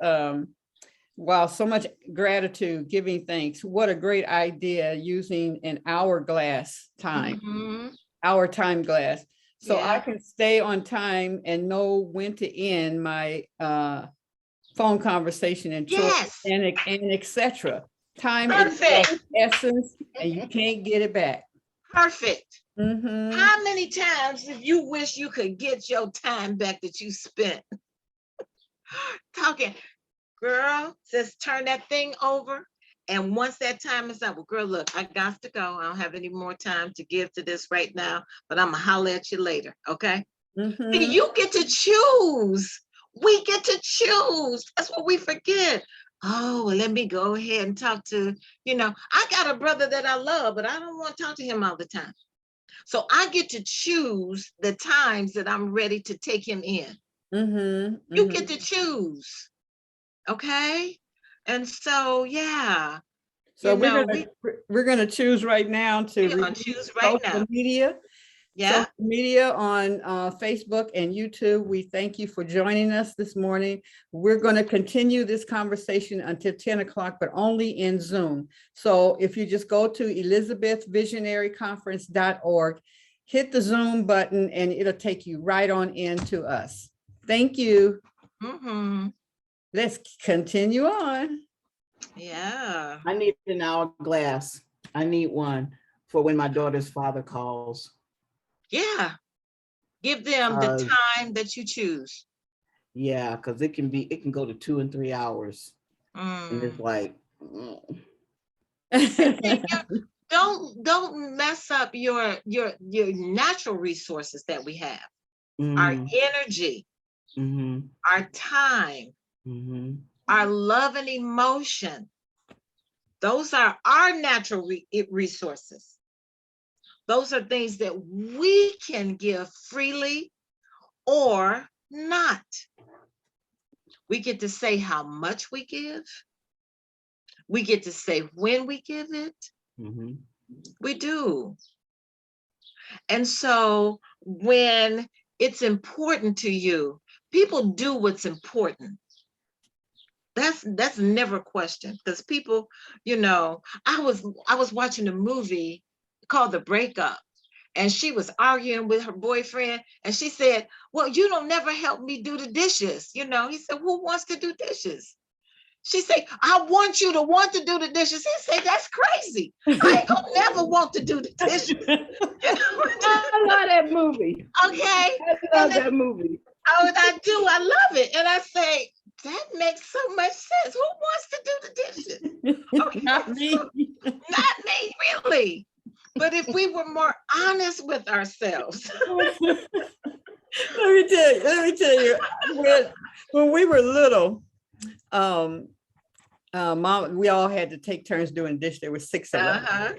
wow, so much gratitude, giving thanks. What a great idea using an hourglass time, our time glass. So I can stay on time and know when to end my phone conversation and etc. Time is essence, and you can't get it back. Perfect. How many times if you wish you could get your time back that you spent talking? Girl, just turn that thing over. And once that time is up, well, girl, look, I got to go. I don't have any more time to give to this right now, but I'm gonna holler at you later. Okay. You get to choose. We get to choose. That's what we forget. Oh, well, let me go ahead and talk to, I got a brother that I love, but I don't want to talk to him all the time. So I get to choose the times that I'm ready to take him in. You get to choose. Okay. And so, yeah. So we're gonna choose right now to choose right social media. Yeah. Social media on Facebook and YouTube. We thank you for joining us this morning. We're going to continue this conversation until 10 o'clock, but only in Zoom. So if you just go to elizabethvisionaryconference.org, hit the Zoom button, and it'll take you right on into us. Thank you. Let's continue on. Yeah. I need an hourglass. I need one for when my daughter's father calls. Yeah. Give them the time that you choose. Yeah, because it can go to 2 and 3 hours. And it's like, don't mess up your natural resources that we have. Our energy, our time, our love and emotion. Those are our natural resources. Those are things that we can give freely or not. We get to say how much we give. We get to say when we give it. We do. And so when it's important to you, people do what's important. That's never questioned, because people, I was watching a movie called The Breakup, and she was arguing with her boyfriend, and she said, well, you don't never help me do the dishes. He said, who wants to do dishes? She said, I want you to want to do the dishes. He said, that's crazy. I ain't gonna never want to do the dishes. I love that movie. Okay. I love that movie. Oh, I do. I love it. And I say, that makes so much sense. Who wants to do the dishes? Okay, Not me. Not me, really. But if we were more honest with ourselves. Let me tell you, when we were little, Mom, we all had to take turns doing dish. There were 6 of us.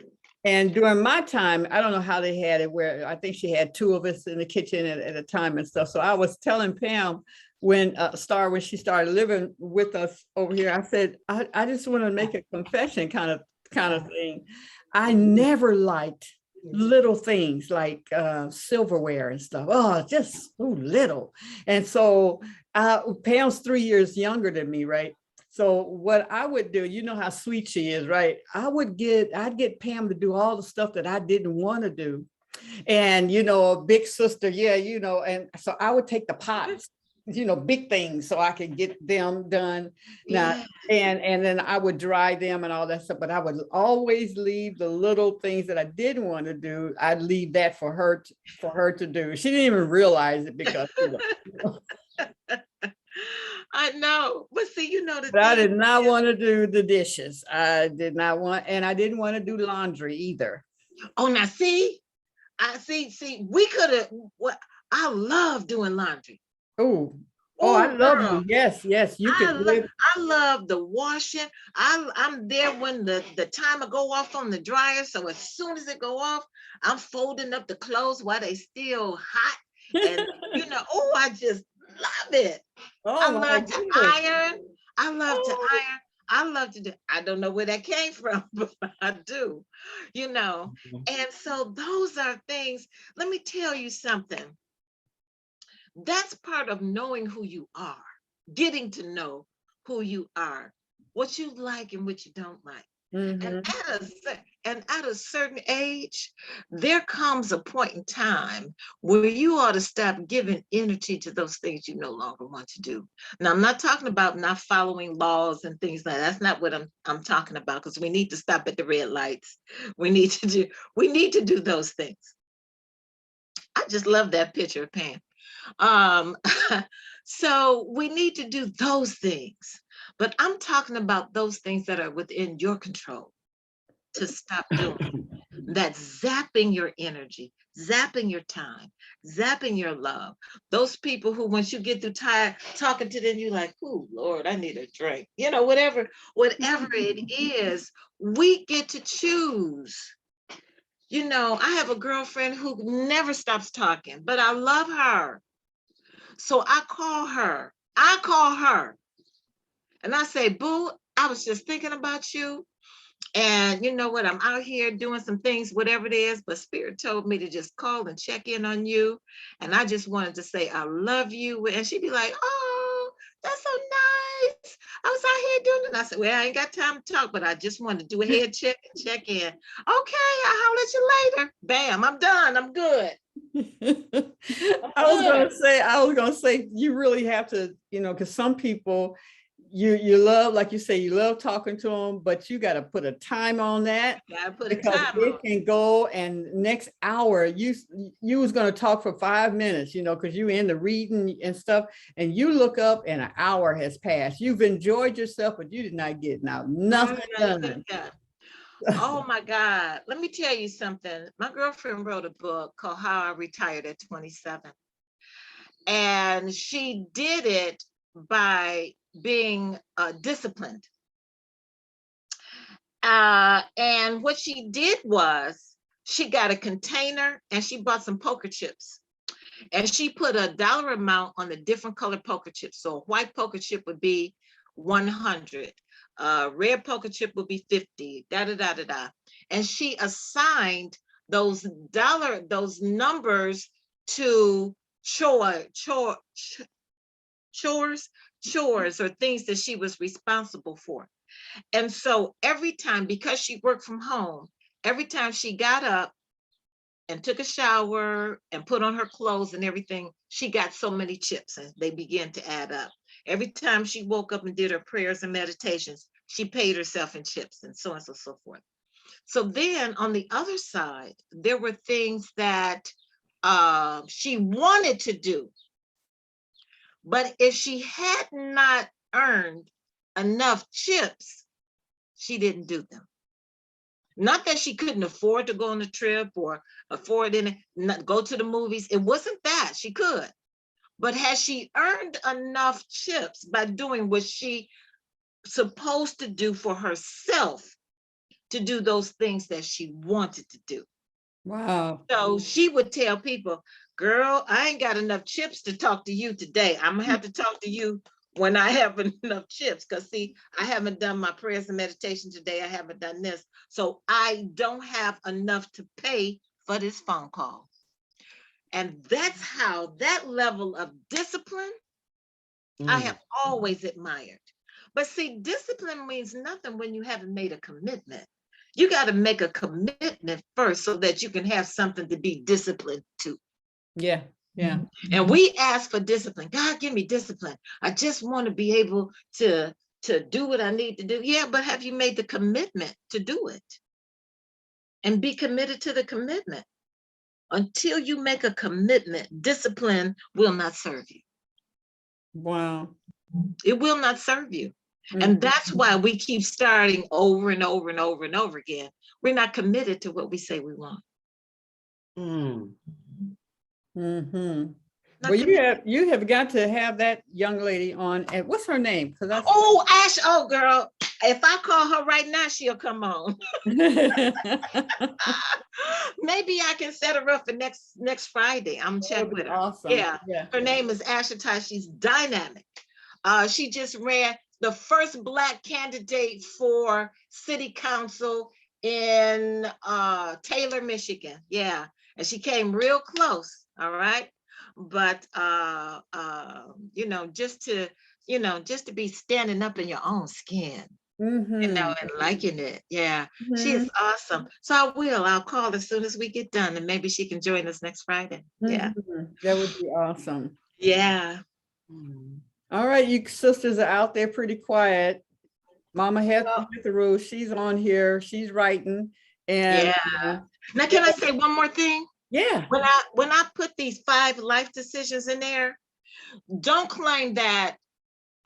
And during my time, I don't know how they had it, where I think she had 2 of us in the kitchen at a time and stuff. So I was telling Pam when she started living with us over here, I said, I just want to make a confession kind of thing. I never liked little things like silverware and stuff. Oh, just so little. And so Pam's 3 years younger than me, right? So what I would do, you know how sweet she is, right? I'd get Pam to do all the stuff that I didn't want to do. And, a big sister, and so I would take the pots, big things, so I could get them done. Now, and then I would dry them and all that stuff, but I would always leave the little things that I didn't want to do. I'd leave that for her to do. She didn't even realize it, because I know, but see, but I did not want to do the dishes. I did not want, and I didn't want to do laundry either. Oh, now see, we could have. I love doing laundry. Oh, Oh, I Oh, love girl, them. Yes, yes. You I can love live. I love the washing. I'm there when the timer go off on the dryer. So as soon as it go off, I'm folding up the clothes while they still hot. And oh, I just love it. I Oh my love to goodness. iron. I love to Oh. iron. I love to do, I don't know where that came from, but I do, And so those are things. Let me tell you something. That's part of knowing who you are, getting to know who you are, what you like and what you don't like. And Mhm. at a certain age, there comes a point in time where you ought to stop giving energy to those things you no longer want to do. Now, I'm not talking about not following laws and things like that. That's not what I'm talking about, because we need to stop at the red lights. We need to do those things. I just love that picture of Pam. Um, so we need to do those things. But I'm talking about those things that are within your control to stop doing. That's zapping your energy, zapping your time, zapping your love. Those people who, once you get through tired talking to them, you're like, oh Lord, I need a drink. Whatever it is, we get to choose. I have a girlfriend who never stops talking, but I love her. So I call her. And I say, boo, I was just thinking about you. And you know what? I'm out here doing some things, whatever it is, but Spirit told me to just call and check in on you. And I just wanted to say, I love you. And she'd be like, oh, that's so nice. I was out here doing it. And I said, well, I ain't got time to talk, but I just wanted to do a head check and check in. Okay, I'll holler at you later. Bam, I'm done. I'm good. I was gonna say, you really have to, because some people you love, like you say, you love talking to them, but you got to put a time on that, Gotta put a because time it on. can go, and next hour you was going to talk for 5 minutes, because you in the reading and stuff, and you look up and an hour has passed. You've enjoyed yourself, but you did not get nothing done. Oh my God. Let me tell you something. My girlfriend wrote a book called How I Retired at 27. And she did it by being disciplined. And what she did was she got a container and she bought some poker chips. And she put a dollar amount on the different color poker chips. So a white poker chip would be 100. Red poker chip would be 50. Da da da da da. And she assigned those numbers to chores or things that she was responsible for. And so every time, because she worked from home, every time she got up and took a shower and put on her clothes and everything, she got so many chips, and they began to add up. Every time she woke up and did her prayers and meditations, she paid herself in chips, and so on and so forth. So then on the other side, there were things that she wanted to do. But if she had not earned enough chips, she didn't do them. Not that she couldn't afford to go on a trip or afford go to the movies. It wasn't that she could. But has she earned enough chips by doing what she supposed to do for herself to do those things that she wanted to do? Wow. So she would tell people, girl, I ain't got enough chips to talk to you today. I'm gonna have to talk to you when I have enough chips, because see, I haven't done my prayers and meditation today. I haven't done this. So I don't have enough to pay for this phone call. And that's how that level of discipline I have always admired. But see, discipline means nothing when you haven't made a commitment. You got to make a commitment first so that you can have something to be disciplined to. Yeah. Yeah. And we ask for discipline. God, give me discipline. I just want to be able to do what I need to do. Yeah, but have you made the commitment to do it? And be committed to the commitment. Until you make a commitment, discipline will not serve you. Wow. It will not serve you. And that's why we keep starting over and over and over and over again. We're not committed to what we say we want. Mm-hmm. Well, you have got to have that young lady on. And what's her name? Because I Oh, Ash. Oh, girl. If I call her right now, she'll come on. Maybe I can set her up for next Friday. I'm check with her. Awesome. Yeah. Yeah. Her name is Asha. She's dynamic. She just ran the first Black candidate for city council in Taylor, Michigan. Yeah. And she came real close. All right. But just to be standing up in your own skin, and liking it. Yeah. She is awesome. So I'll call as soon as we get done, and maybe she can join us next Friday. Yeah. That would be awesome. Yeah. All right, you sisters are out there pretty quiet. Mama Heather, she's on here, she's writing. And now can I say one more thing? Yeah. When I put these 5 life decisions in there, don't claim that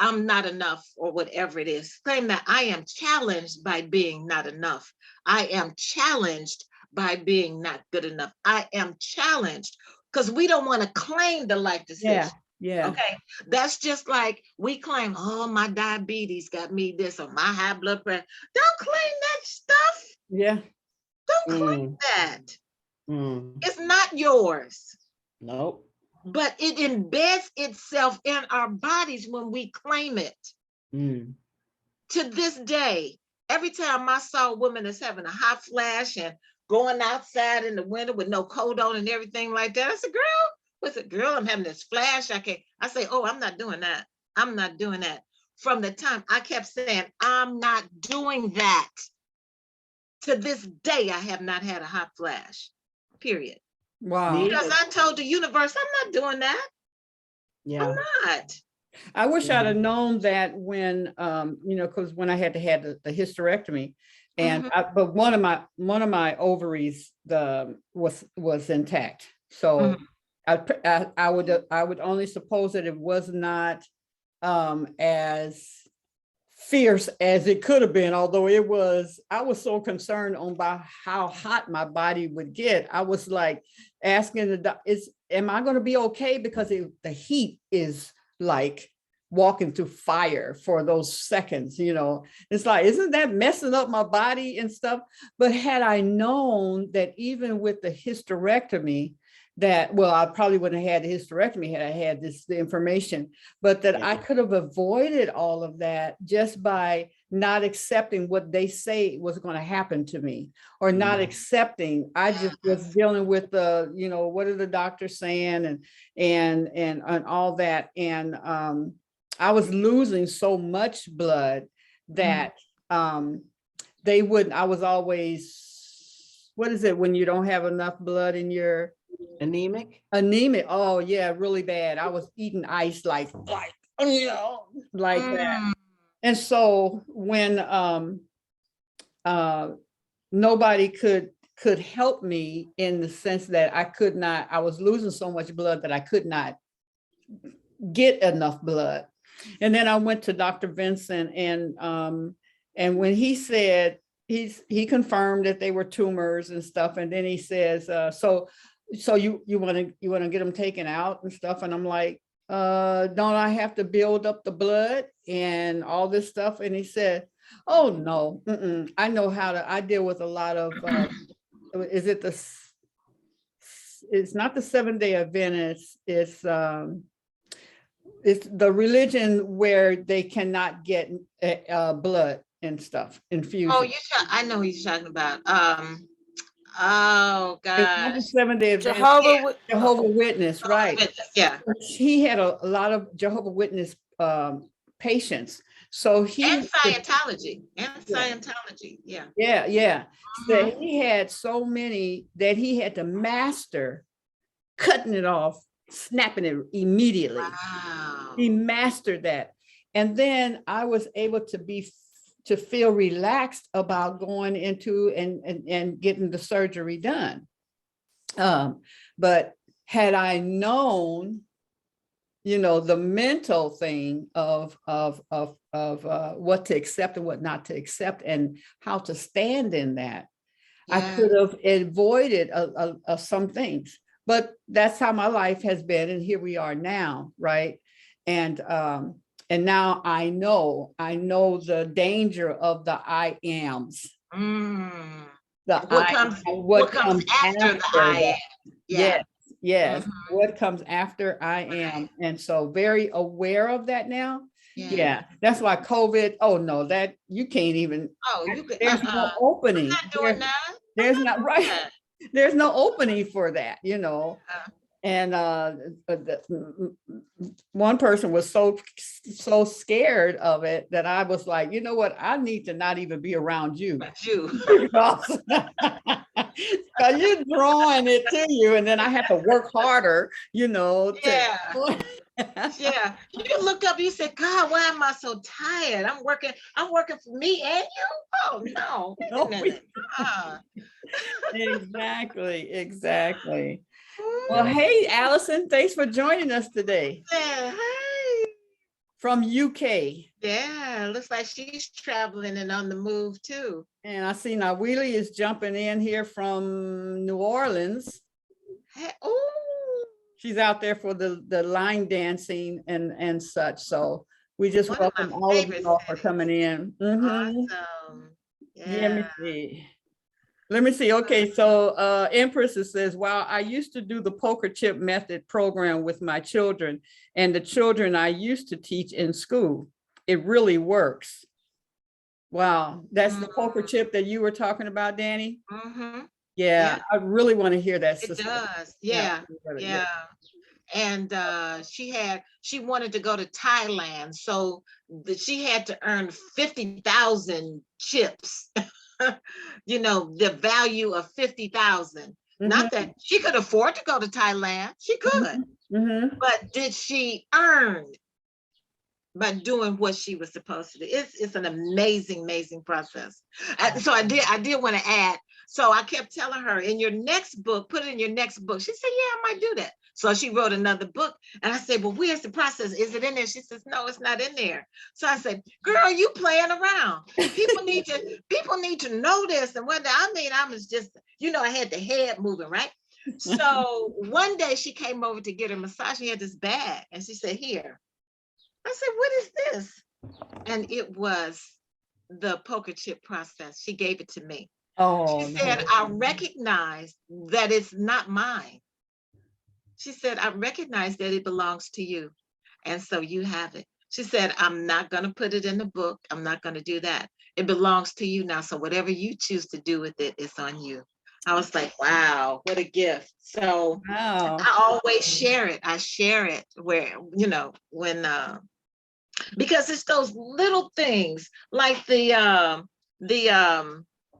I'm not enough or whatever it is. Claim that I am challenged by being not enough. I am challenged by being not good enough. I am challenged, because we don't want to claim the life decision. Yeah. Okay. That's just like we claim, oh, my diabetes got me this, or my high blood pressure. Don't claim that stuff. Yeah. Don't claim that. It's not yours. Nope. But it embeds itself in our bodies when we claim it. To this day, every time I saw a woman that's having a hot flash and going outside in the winter with no coat on and everything like that, I said, girl, I'm having this flash. I say, oh, I'm not doing that. I'm not doing that. From the time I kept saying, I'm not doing that, to this day, I have not had a hot flash, period. Wow. Because I told the universe, I'm not doing that. Yeah. I'm not. I wish I'd have known that when, because when I had to have the hysterectomy, and but one of my ovaries was intact. So I would only suppose that it was not as fierce as it could have been, although I was so concerned about how hot my body would get. I was like asking the doctor, am I going to be okay? Because the heat is like walking through fire for those seconds, it's like, isn't that messing up my body and stuff? But had I known that even with the hysterectomy, I probably wouldn't have had the hysterectomy had I had the information, but that I could have avoided all of that just by not accepting what they say was going to happen to me, or not accepting. I just was dealing with what are the doctors saying and all that. And I was losing so much blood that they wouldn't, I was always, what is it when you don't have enough blood in your Anemic? Oh yeah, really bad. I was eating ice like that. And so when nobody could help me, in the sense that I was losing so much blood that I could not get enough blood. And then I went to Dr. Vincent, and when he said, he confirmed that they were tumors and stuff, and then he says, so you want to get them taken out and stuff? And I'm like, don't I have to build up the blood and all this stuff? And he said, oh no, I know I deal with a lot of it's not the Seventh-day Adventists, it's the religion where they cannot get blood and stuff infusion. Oh, I know who you're talking about. Oh gosh, the Seventh-day Adventist, Jehovah Witness, right? Witness, yeah. He had a lot of Jehovah Witness patients, so and Scientology, yeah. Yeah. So he had so many that he had to master cutting it off, snapping it immediately. Wow. He mastered that, and then I was able to feel relaxed about going into and getting the surgery done. But had I known, the mental thing of what to accept and what not to accept, and how to stand in that, I could have avoided some things. but that's how my life has been. And here we are now, right? And now I know the danger of the I ams. Mm. The What comes after the I that. am? Yeah. Yes. Mhm. What comes after I am. And so very aware of that now. Yeah. That's why COVID, oh no, that you can't even, Oh, you could. there's no opening. I'm not doing that. There's not doing right. that. There's no opening for that, you know. And one person was so scared of it that I was like, you know what? I need to not even be around you. But you. Because you're drawing it to you, and then I have to work harder, you know. Yeah. You look up, you say, God, why am I so tired? I'm working for me and you. Oh no, wait a minute. Exactly. Well, hey, Allison, thanks for joining us today. Yeah, hey. From UK. Yeah, looks like she's traveling and on the move too. And I see now Wheelie is jumping in here from New Orleans. Hey, oh. She's out there for the line dancing and such. So we just welcome all of you all for coming in. Awesome. Yeah. Let me see. Okay, so Empress says, wow, I used to do the poker chip method program with my children and the children I used to teach in school. It really works. Wow, that's the poker chip that you were talking about, Danny? Yeah, I really want to hear that. It does. Yeah. And she wanted to go to Thailand, so she had to earn 50,000 chips. You know, the value of 50,000. Not that she could afford to go to Thailand, she could, but did she earn by doing what she was supposed to do? It's an amazing process. So I did want to add. So I kept telling her, in your next book, put it in your next book. She said, yeah, I might do that. So she wrote another book, and I said, well, where's the process? Is it in there? She says, no, it's not in there. So I said, girl, you playing around. People need to know this. And one day, I was just, I had the head moving, right? So one day she came over to get her massage. She had this bag, and she said, here. I said, what is this? And it was the poker chip process. She gave it to me. Oh, she said, I recognize that it's not mine. She said, I recognize that it belongs to you. And so you have it. She said, I'm not going to put it in the book. I'm not going to do that. It belongs to you now. So whatever you choose to do with it, it's on you. I was like, wow, what a gift. So I always share it. I share it where, when, because it's those little things like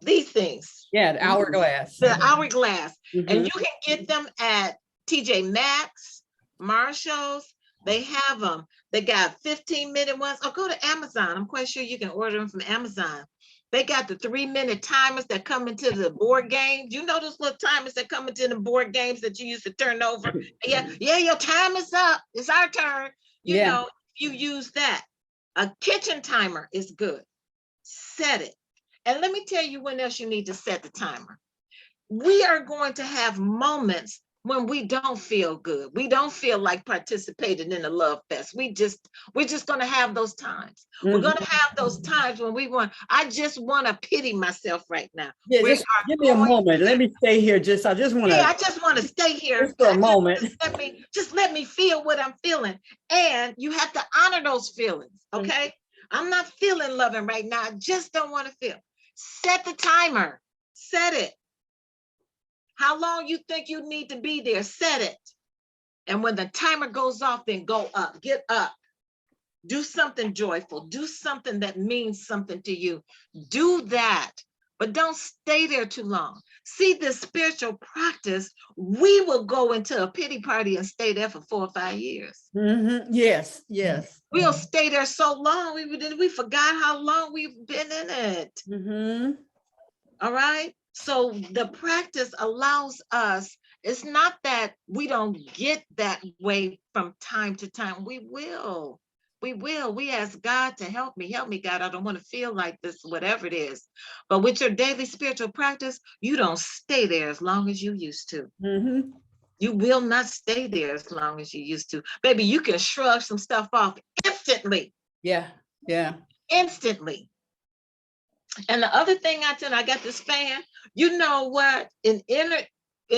these things. Yeah, the hourglass. The hourglass. And you can get them at TJ Maxx, Marshalls. They have them. They got 15-minute ones. Or go to Amazon. I'm quite sure you can order them from Amazon. They got the 3-minute timers that come into the board games. You know those little timers that come into the board games that you used to turn over? Yeah, your time is up. It's our turn. You know, you use that. A kitchen timer is good. Set it. And let me tell you when else you need to set the timer. We are going to have moments when we don't feel good. We don't feel like participating in the love fest. We're just going to have those times. We're going to have those times when I just want to pity myself right now. Yeah, just give me a moment. Let me stay here. I just want to stay here just for a moment. Just let me feel what I'm feeling. And you have to honor those feelings. Okay. I'm not feeling loving right now. I just don't want to feel. Set the timer. Set it. How long you think you need to be there, set it. And when the timer goes off, then go up, get up. Do something joyful. Do something that means something to you. Do that, but don't stay there too long. See, this spiritual practice, we will go into a pity party and stay there for 4 or 5 years. Yes. We'll stay there so long, we forgot how long we've been in it. All right? So the practice allows us, it's not that we don't get that way from time to time. We will. We ask God to help me, God. I don't want to feel like this, whatever it is. But with your daily spiritual practice, you don't stay there as long as you used to. You will not stay there as long as you used to. Baby, you can shrug some stuff off instantly, Yeah. Yeah. instantly. And the other thing I tell you, I got this fan. You know what? In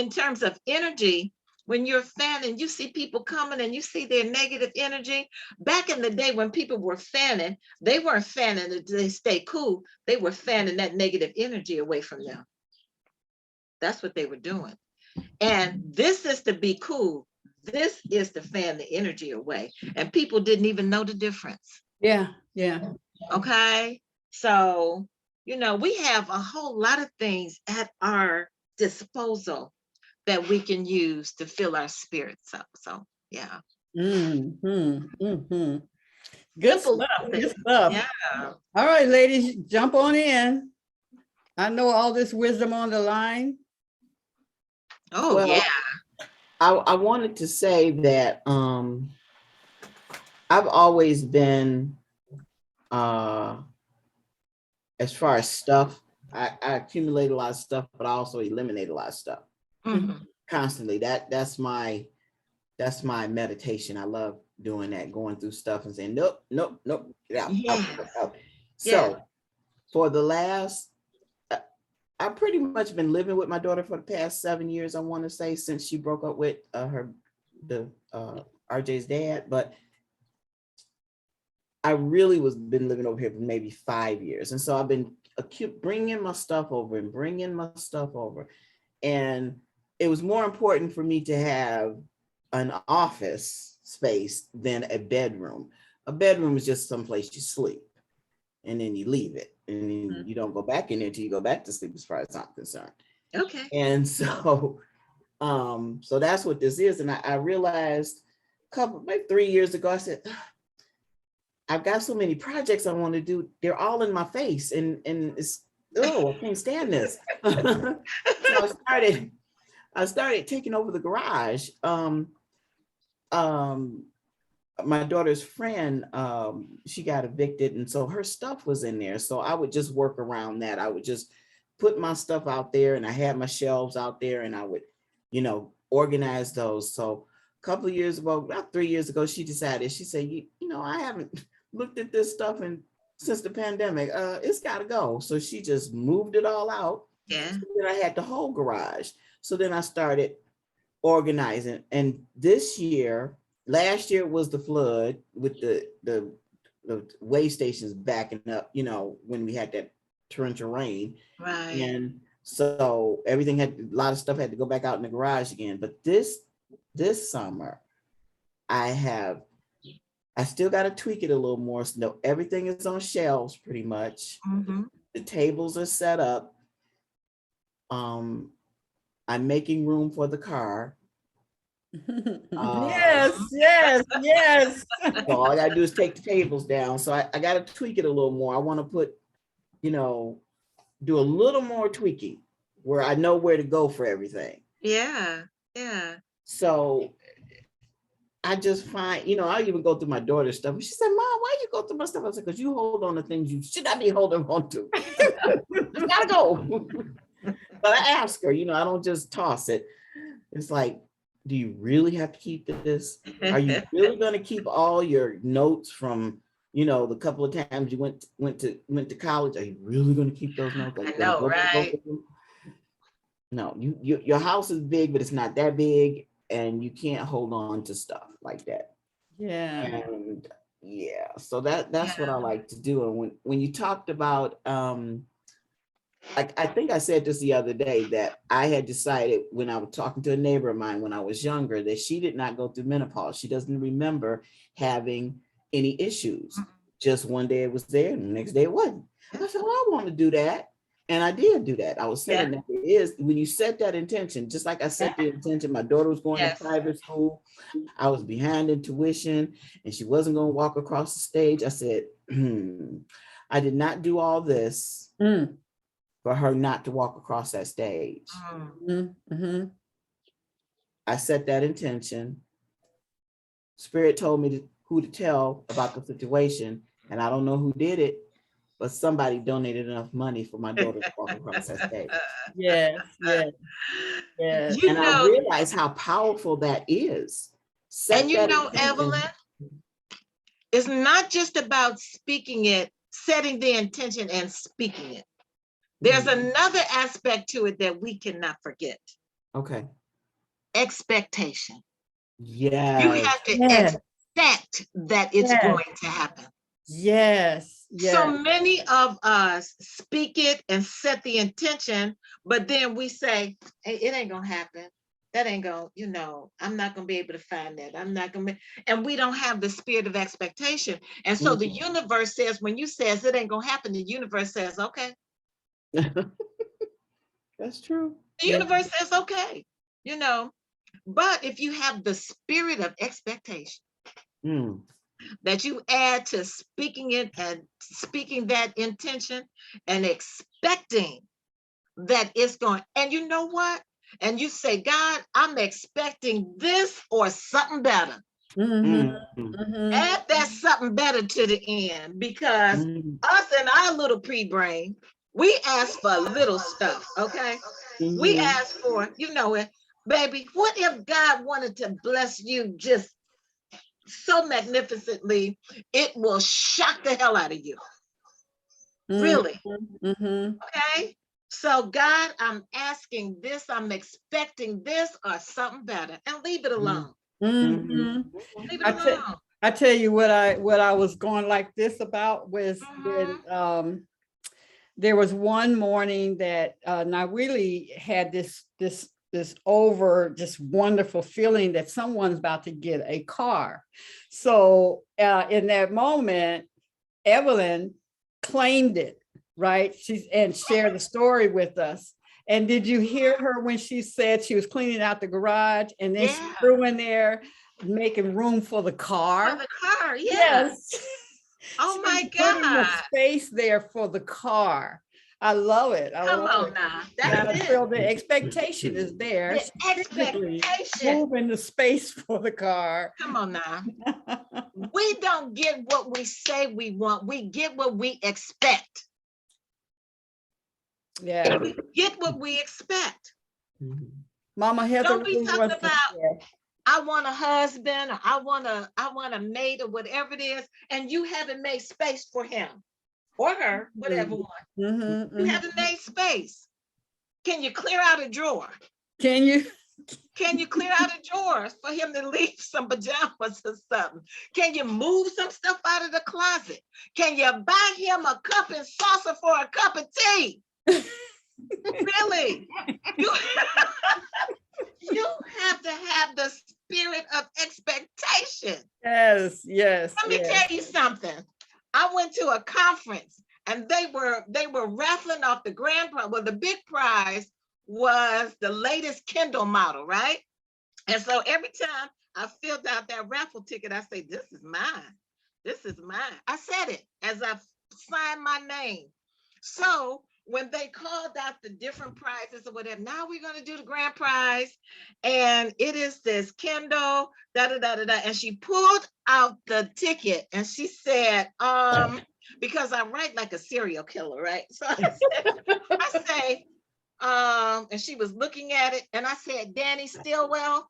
terms of energy, when you're fanning, you see people coming and you see their negative energy. Back in the day when people were fanning, they weren't fanning to stay cool. They were fanning that negative energy away from them. That's what they were doing. And this is to be cool. This is to fan the energy away. And people didn't even know the difference. Yeah. Yeah. Okay. So, we have a whole lot of things at our disposal that we can use to fill our spirits up. So, yeah. Good Simple stuff. little Good things. stuff. Yeah. All right, ladies, jump on in. I know all this wisdom on the line. Oh, Well, yeah. I wanted to say that I've always been as far as stuff, I accumulate a lot of stuff, but I also eliminate a lot of stuff constantly. That's my meditation. I love doing that, going through stuff and saying, nope, get out, Yeah. out. So for the last, I've pretty much been living with my daughter for the past 7 years, I want to say, since she broke up with RJ's dad, but I really been living over here for maybe 5 years. And so I've been bringing my stuff over. And it was more important for me to have an office space than a bedroom. A bedroom is just someplace you sleep and then you leave it. And then you don't go back in there till you go back to sleep, as far as I'm concerned. Okay. And so, so that's what this is. And I realized maybe 3 years ago, I said, I've got so many projects I want to do. They're all in my face, and it's, I can't stand this. So I started taking over the garage. My daughter's friend, she got evicted, and so her stuff was in there. So I would just work around that. I would just put my stuff out there, and I had my shelves out there, and I would, organize those. So a couple of years ago, about 3 years ago, she decided, she said, I haven't looked at this stuff since the pandemic. It's got to go. So she just moved it all out. Yeah. So then I had the whole garage. So then I started organizing. And last year was the flood with the way stations backing up, when we had that torrential rain. Right. And so a lot of stuff had to go back out in the garage again. But this summer, I still got to tweak it a little more. So everything is on shelves pretty much. The tables are set up. I'm making room for the car. Yes. So all I gotta do is take the tables down. So I got to tweak it a little more. I want to put, do a little more tweaking where I know where to go for everything. Yeah. So I just find, I even go through my daughter's stuff. She said, Mom, why you go through my stuff? I said, because you hold on to things you should not be holding on to. It's gotta go. But I ask her, I don't just toss it. It's like, do you really have to keep this? Are you really going to keep all your notes from, the couple of times you went to college? Are you really going to keep those notes? I know, right? No, your house is big, but it's not that big, and you can't hold on to stuff like that. Yeah. And so that's what I like to do. And when you talked about I think I said this the other day, that I had decided when I was talking to a neighbor of mine when I was younger, that she did not go through menopause. She doesn't remember having any issues. Just one day it was there and the next day it wasn't. I said, well, I want to do that. And I did do that. I was saying that it is, when you set that intention, just like I set the intention, my daughter was going to private school. I was behind in tuition and she wasn't going to walk across the stage. I said, I did not do all this for her not to walk across that stage. I set that intention. Spirit told me who to tell about the situation, and I don't know who did it, but somebody donated enough money for my daughter to walk across that stage. Yes, yes, yes. You And I know, realize how powerful that is. Set and you that know, intention. Evelyn, it's not just about speaking it, setting the intention and speaking it. There's another aspect to it that we cannot forget. Okay. Expectation. Yes. You have to Yes. expect that it's Yes. going to happen. Yes, yes. So many of us speak it and set the intention, but then we say, hey, it ain't gonna happen. That ain't gonna, you know, I'm not gonna be able to find that. I'm not gonna be, and we don't have the spirit of expectation. And so the universe says, when you says it ain't gonna happen, the universe says, okay. That's true. The universe says, okay, you know, but if you have the spirit of expectation, that you add to speaking it and speaking that intention and expecting that it's going, and you know what? And you say, God, I'm expecting this or something better. Add that something better to the end, because us and our little pre-brain, we ask for little stuff, okay? We ask for, you know it, baby, what if God wanted to bless you just so magnificently, it will shock the hell out of you. Really. Okay. So God, I'm asking this, I'm expecting this or something better, and leave it alone. Leave it alone. I tell you what I was going like this about was when there was one morning that and I really had this just wonderful feeling that someone's about to get a car. So in that moment, Evelyn claimed it, right? And shared the story with us. And did you hear her when she said she was cleaning out the garage and then she threw in there making room for the car? For the car, yes. Oh my God. Putting the space there for the car. I love it. Come on now. That's it. So the expectation is there. The expectation. Moving the space for the car. Come on now. We don't get what we say we want. We get what we expect. Yeah. We get what we expect. Mama Heather. Don't be talking about, I want a husband, or I want a mate, or whatever it is, and you haven't made space for him or her, whatever one. You haven't made space. Can you clear out a drawer? Can you clear out a drawer for him to leave some pajamas or something? Can you move some stuff out of the closet? Can you buy him a cup and saucer for a cup of tea? Really? You have to have the spirit of expectation. Yes, yes. Let me tell you something. I went to a conference and they were raffling off the grand prize. Well, the big prize was the latest Kindle model, right? And so every time I filled out that raffle ticket, I say, this is mine. This is mine. I said it as I signed my name. So when they called out the different prizes or whatever, now we're going to do the grand prize. And it is this Kindle, And she pulled out the ticket and she said, because I write like a serial killer, right? So I say, and she was looking at it and I said, Danny Stillwell.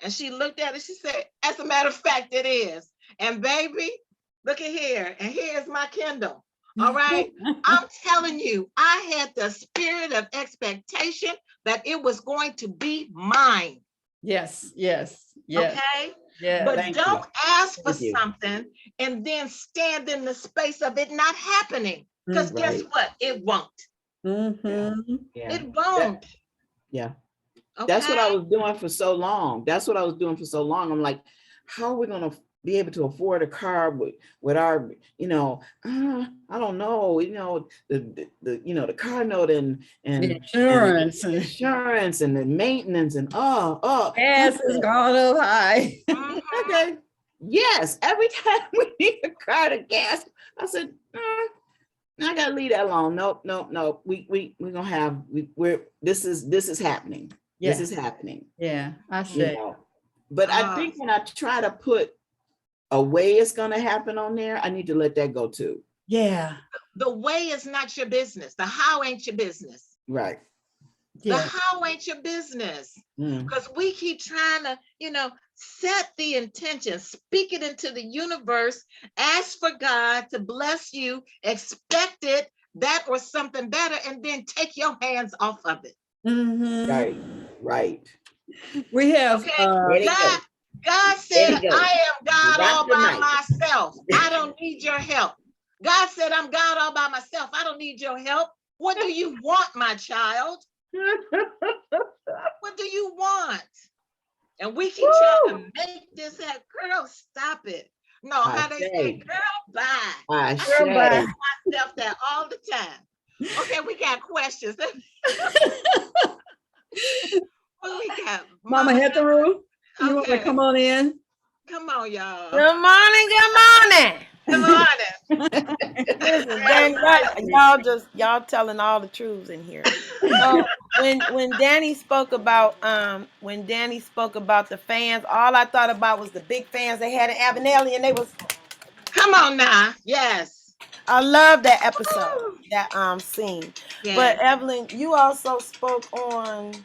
And she looked at it, she said, as a matter of fact, it is. And baby, look at here. And here's my Kindle. All right. I'm telling you, I had the spirit of expectation that it was going to be mine. Yes. Okay. Yeah. But don't ask for something and then stand in the space of it not happening. Because guess what? It won't. It won't. Yeah. Okay? That's what I was doing for so long. I'm like, how are we going to be able to afford a car with our, I don't know, the car note and insurance and the maintenance and gas has gone up high. Okay. Yes. Every time we need a car to gas, I said, I gotta leave that alone. Nope. We're gonna have this is happening. Yeah. This is happening. Yeah, I see. But I think when I try to put a way it's gonna happen on there, I need to let that go too. Yeah. The way is not your business. The how ain't your business. Right. The Yeah. how ain't your business. Mm. Because we keep trying to, set the intention, speak it into the universe, ask for God to bless you, expect it, that or something better, and then take your hands off of it. Mhm. Right. Right. We have Okay. There you God, go. God There said, you go. I am God Drop all the by mic. myself. I don't need your help. God said, I'm God all by myself. I don't need your help. What do you want, my child? What do you want? And we keep trying to make this happen. Girl, stop it. No, how they say, girl, bye. I Girl, bye. say. Myself that all the time. Okay, we got questions. What we got? Mama Hetheru, you want to Okay, come on in? come on, y'all. Good morning, good morning. Good morning. Listen, Danny, y'all telling all the truths in here. So when Danny spoke about the fans, all I thought about was the big fans they had in Everette-Hale, and they was. Come on now. Yes. I love that episode, that scene. Yes. But Evelyn, you also spoke on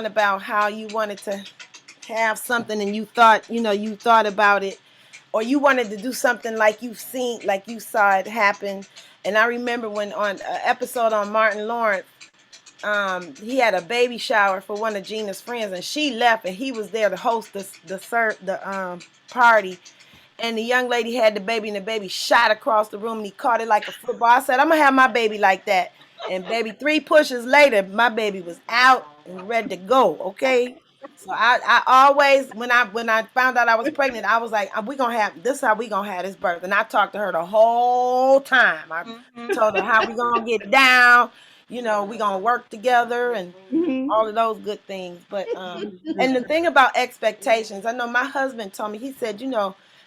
about how you wanted to have something and you thought about it, or you wanted to do something like you saw it happen. And I remember when on an episode on Martin Lawrence, he had a baby shower for one of Gina's friends, and she left, and he was there to host the party. And the young lady had the baby, and the baby shot across the room, and he caught it like a football. I said, I'm gonna have my baby like that. And baby, 3 pushes later, my baby was out and ready to go. Okay. So I always, when I found out I was pregnant, I was like, we gonna have this, how we gonna have this birth. And I talked to her the whole time. I told her how we gonna get down, we gonna work together and all of those good things. But and the thing about expectations, I know my husband told me, he said,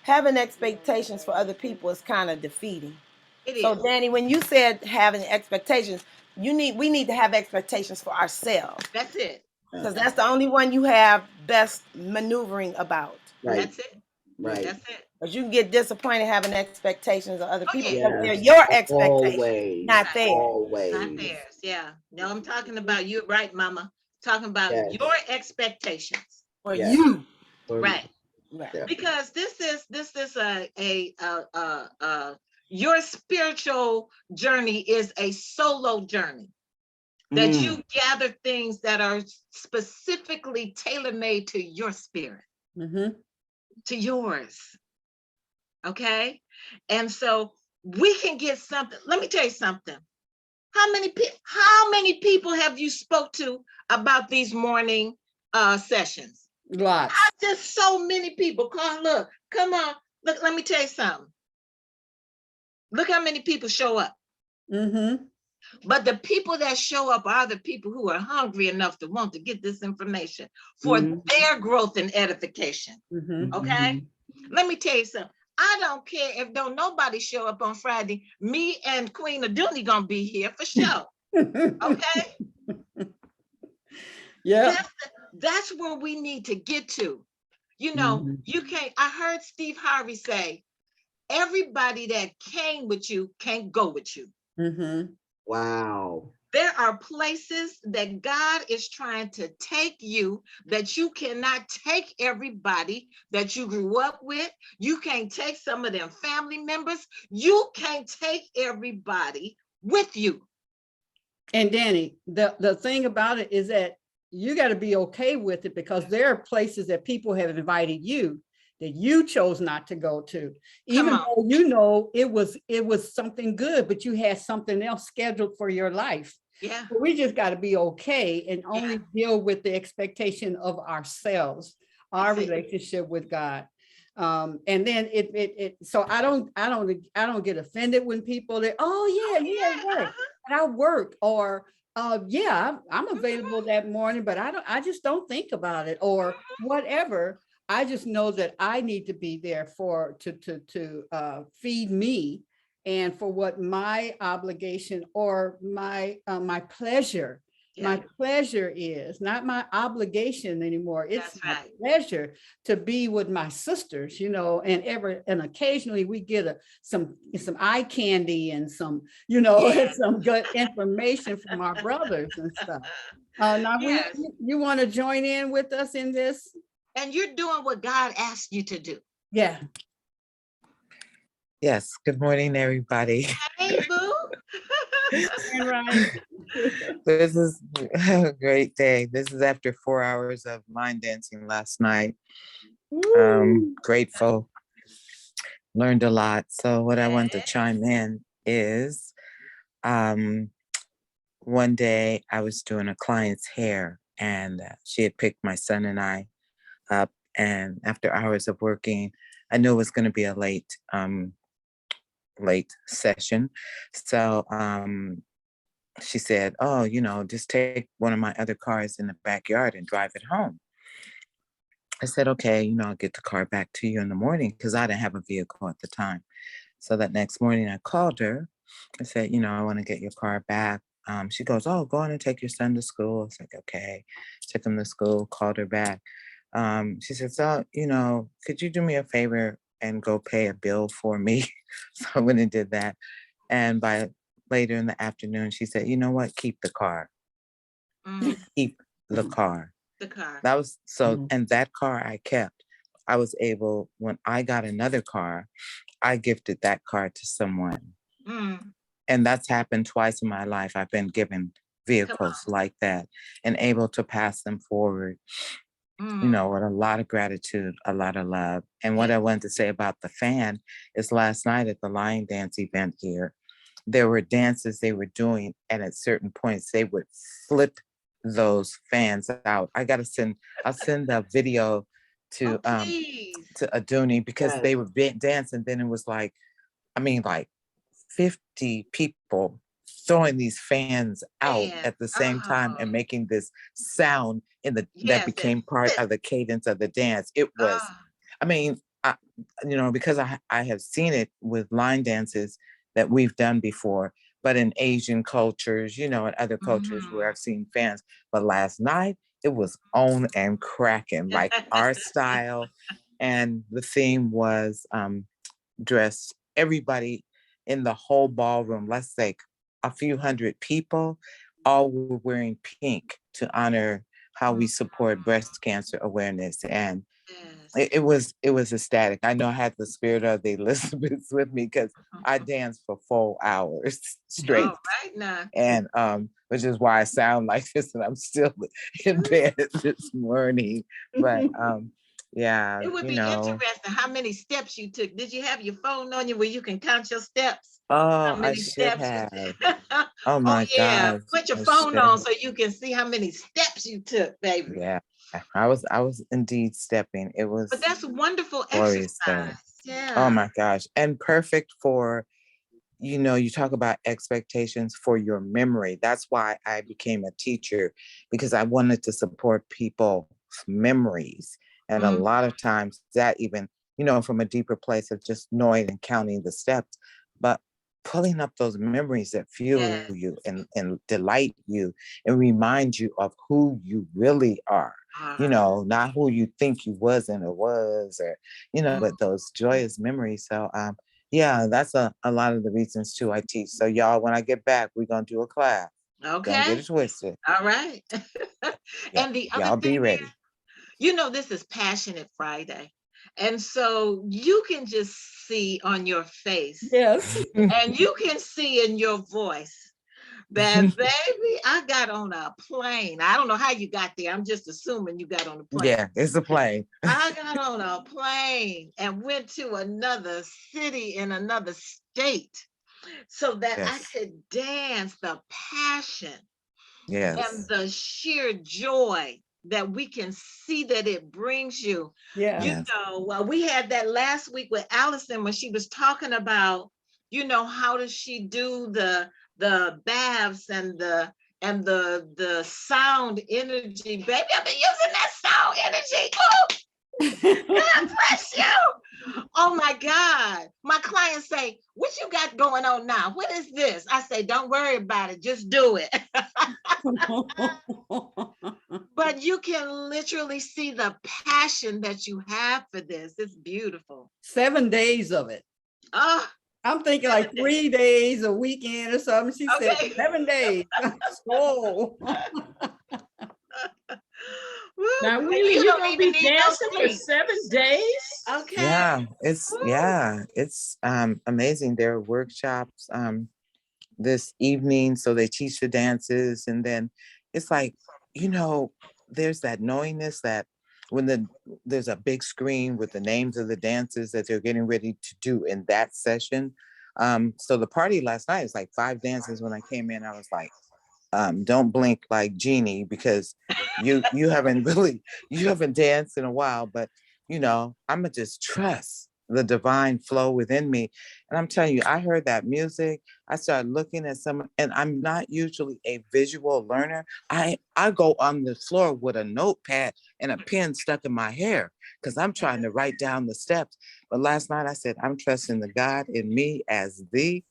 having expectations for other people is kind of defeating. It So is. Danny, when you said having expectations, we need to have expectations for ourselves. That's it. Because that's the only one you have best maneuvering about. Right. That's it. Right. That's it. Because you can get disappointed having expectations of other Oh, people yeah. because they're your expectations, Always. not theirs. Always. Not theirs. Yeah. No, I'm talking about you, right, Mama? Talking about Yes. your expectations. For Yes. you. Right. Right. Yeah. Because this is your spiritual journey is a solo journey that you gather things that are specifically tailor-made to your spirit, to yours. Okay. And so we can get something. Let me tell you something. How many people have you spoke to about these morning sessions? Lots. Just so many people. Look, come on. Look, let me tell you something. Look how many people show up. But the people that show up are the people who are hungry enough to want to get this information for their growth and edification. Okay? Let me tell you something. I don't care if don't nobody show up on Friday. Me and Queen Aduni gonna be here for sure. Okay? Yeah. That's where we need to get to. You can't. I heard Steve Harvey say, everybody that came with you can't go with you. Wow. There are places that God is trying to take you that you cannot take everybody that you grew up with. You can't take some of them family members. You can't take everybody with you. And Danny, the thing about it is that you got to be okay with it, because there are places that people have invited you that you chose not to go to, even though it was something good, but you had something else scheduled for your life. Yeah. So we just got to be okay and only deal with the expectation of ourselves, our relationship with God. And then so I don't get offended when people that, right. And I work, or I'm available that morning, but I just don't think about it or whatever. I just know that I need to be there to feed me, and for what my obligation or my pleasure My pleasure is not my obligation anymore. It's That's my right. pleasure to be with my sisters, and occasionally we get some eye candy and some, Yes. some good information from our brothers and stuff. Now, Yes. you want to join in with us in this? And you're doing what God asked you to do. Yeah. Yes. Good morning, everybody. Hey, boo. Right. This is a great day. This is after 4 hours of line dancing last night. Grateful. Learned a lot. So what I want to chime in is one day I was doing a client's hair and she had picked my son and I up, and after hours of working, I knew it was going to be a late session. So she said, oh, just take one of my other cars in the backyard and drive it home. I said, okay, I'll get the car back to you in the morning because I didn't have a vehicle at the time. So that next morning I called her. I said, I want to get your car back. She goes, oh, go on and take your son to school. I was like, okay. Took him to school, called her back. She said, so, could you do me a favor and go pay a bill for me? So I went and did that. And by later in the afternoon, she said, you know what? Keep the car. Keep the car. The car. That was so, and that car I kept. I was able, when I got another car, I gifted that car to someone. And that's happened twice in my life. I've been given vehicles like that and able to pass them forward, with a lot of gratitude, a lot of love. And what I wanted to say about the fan is last night at the line dance event here, there were dances they were doing, and at certain points they would flip those fans out. I'll send a video to Aduni because they were dancing. Then it was like 50 people throwing these fans out at the same time and making this sound that became part of the cadence of the dance. It was, because I have seen it with line dances that we've done before, but in Asian cultures, and other cultures where I've seen fans. But last night it was on and cracking, like our style. And the theme was dress. Everybody in the whole ballroom, let's say a few hundred people, all were wearing pink to honor how we support breast cancer awareness. And it was ecstatic. I know I had the spirit of the Elizabeths with me because I danced for 4 hours straight. All right now. And which is why I sound like this, and I'm still in bed this morning. But yeah, it would be interesting how many steps you took. Did you have your phone on you where you can count your steps? Oh, I should have. Oh my God. Put your phone on so you can see how many steps you took, baby. Yeah, I was indeed stepping. It was. But that's wonderful exercise. Yeah. Oh my gosh, and perfect for, you talk about expectations for your memory. That's why I became a teacher, because I wanted to support people's memories. And a lot of times that even, from a deeper place of just knowing and counting the steps, but pulling up those memories that fuel you and delight you and remind you of who you really are, not who you think you wasn't or was, or, but those joyous memories. So, yeah, that's a lot of the reasons too I teach. So y'all, when I get back, we're going to do a class. Okay. Don't get it twisted. All right. And the other y'all be ready. This is Passionate Friday. And so you can just see on your face. Yes. And you can see in your voice that, baby, I got on a plane. I don't know how you got there. I'm just assuming you got on a plane. Yeah, it's a plane. I got on a plane and went to another city in another state so that I could dance the passion and the sheer joy that we can see that it brings you. Yeah. We had that last week with Allison when she was talking about, how does she do the baths and the sound energy. Baby, I've been using that sound energy. Oh, God bless you. Oh my God. My clients say, what you got going on now? What is this? I say, don't worry about it. Just do it. But you can literally see the passion that you have for this. It's beautiful. 7 days of it. Oh, I'm thinking like 3 days, a weekend or something. She said okay. 7 days. Whoa. Woo, Now, and Willie, you you're don't gonna even be need no dancing for sleep. 7 days? Okay. Woo. It's amazing. There are workshops this evening, so they teach the dances, and then it's like, you know, there's that knowingness that when there's a big screen with the names of the dances that they're getting ready to do in that session. So the party last night is like 5 dances. When I came in, I was like, don't blink like Jeannie, because you haven't really, you haven't danced in a while, but you know, I'ma just trust the divine flow within me. And I'm telling you, I heard that music. I started looking at some, and I'm not usually a visual learner. I go on the floor with a notepad and a pen stuck in my hair because I'm trying to write down the steps. But last night I said, I'm trusting the God in me as thee,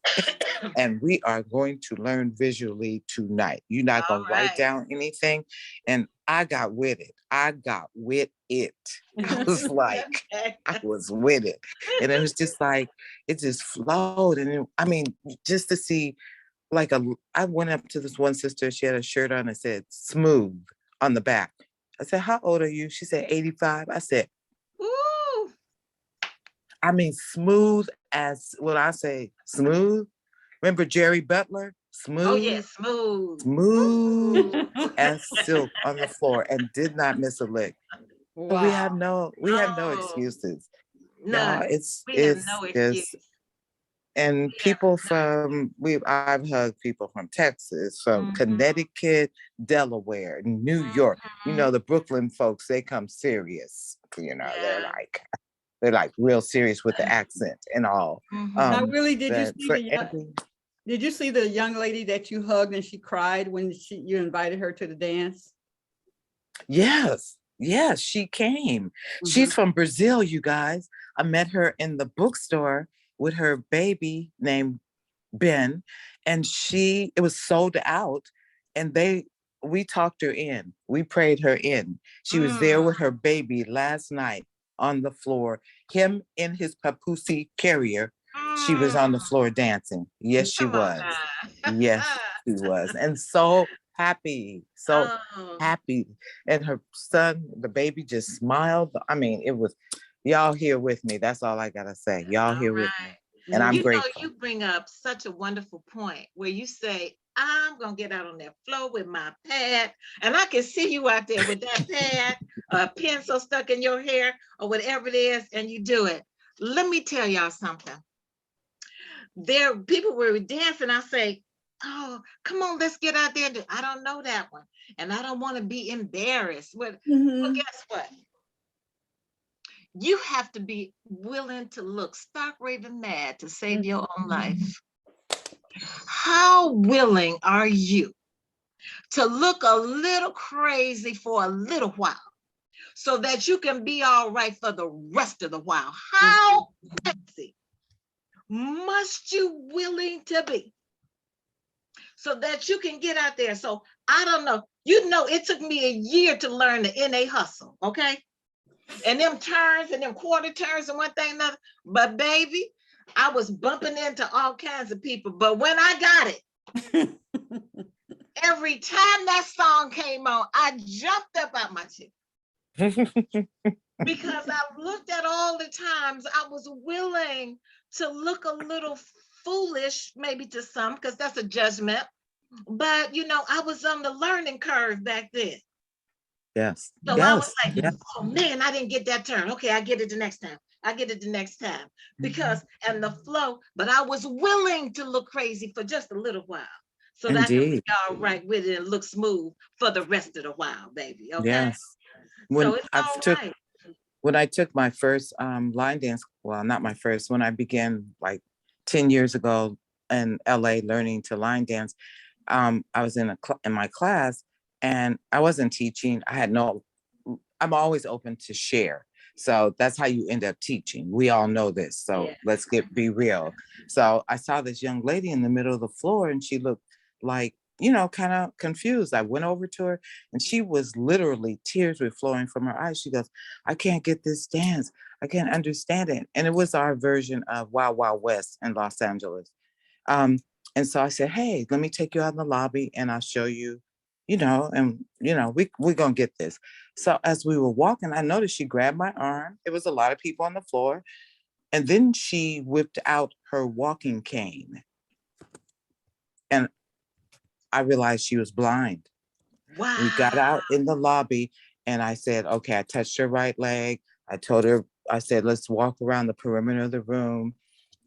and we are going to learn visually tonight. You're not All going to write right. down anything. And I got with it. I got with it. I was like, Okay. I was with it. And it was just like, it just flowed. And I mean, just to see, like, I went up to this one sister, she had a shirt on that said smooth on the back. I said, how old are you? She said, 85. I said, Woo. I mean, smooth as, when I say smooth, remember Jerry Butler? Oh yeah, Smooth, smooth. smooth Woo. as silk on the floor, and did not miss a lick. So Wow. we have no Oh, excuses. Y'all, none. We have it's no excuse. just, and We have people none. from, I've hugged people from Texas, from Mhm, Connecticut, Delaware, New York. You mhm. know, the Brooklyn folks, they come serious. You know, Yeah. they're like real serious with the accent and all. Now, Mhm. really, But for every, did you see the young lady that you hugged and she cried when you invited her to the dance? yes, yes, she came. Mhm. She's from Brazil, you guys. I met her in the bookstore with her baby named Ben, and it was sold out, and we talked her in. We prayed her in. She was there Mm, with her baby last night on the floor, him in his papoose carrier. She was mm. on the floor dancing. Yes, she Come on was. now. Yes, she was. And so happy, so Oh, happy. And her son, the baby, just smiled. I mean, it was, y'all here with me. That's all I gotta say. Y'all all here with right. me. And I'm You know, grateful. you bring up such a wonderful point where you say, I'm gonna get out on that floor with my pad. And I can see you out there with that pad, a pencil stuck in your hair, or whatever it is, and you do it. Let me tell y'all something. There people were dancing. I say, oh, come on, let's get out there. I don't know that one. And I don't want to be embarrassed. Well, Mhm. guess what? You have to be willing to look stark raving mad to save your own life. How willing are you to look a little crazy for a little while so that you can be all right for the rest of the while? How crazy must you willing to be so that you can get out there? So I don't know. You know, it took me a year to learn the NA hustle, okay? And them turns and them quarter turns and one thing another. But baby, I was bumping into all kinds of people. But when I got it, every time that song came on, I jumped up out my chair because I looked at all the times I was willing to look a little foolish, maybe to some, because that's a judgment. But you know, I was on the learning curve back then. Yes, So I was yes, like, yes. oh man, I didn't get that turn. Okay, I get it the next time. I get it the next time. Because and the flow, but I was willing to look crazy for just a little while so that I could be Indeed. all right with it and look smooth for the rest of the while, baby. Okay. Yes. So When it's I've all took right. when I took my first line dance, well, not my first, when I began like 10 years ago in LA learning to line dance, I was in my class, and I wasn't teaching. I'm always open to share. So that's how you end up teaching. We all know this. So let's be real. So I saw this young lady in the middle of the floor and she looked like, you know, kind of confused. I went over to her and she was literally, tears were flowing from her eyes. She goes, I can't get this dance. I can't understand it. And it was our version of Wild Wild West in Los Angeles. Um, and so I said, hey, let me take you out in the lobby and I'll show you, you know, and, you know, we're going to get this. So as we were walking, I noticed she grabbed my arm. It was a lot of people on the floor. And then she whipped out her walking cane. And I realized she was blind. Wow. We got out in the lobby and I said, okay, I touched her right leg. I told her, I said, let's walk around the perimeter of the room.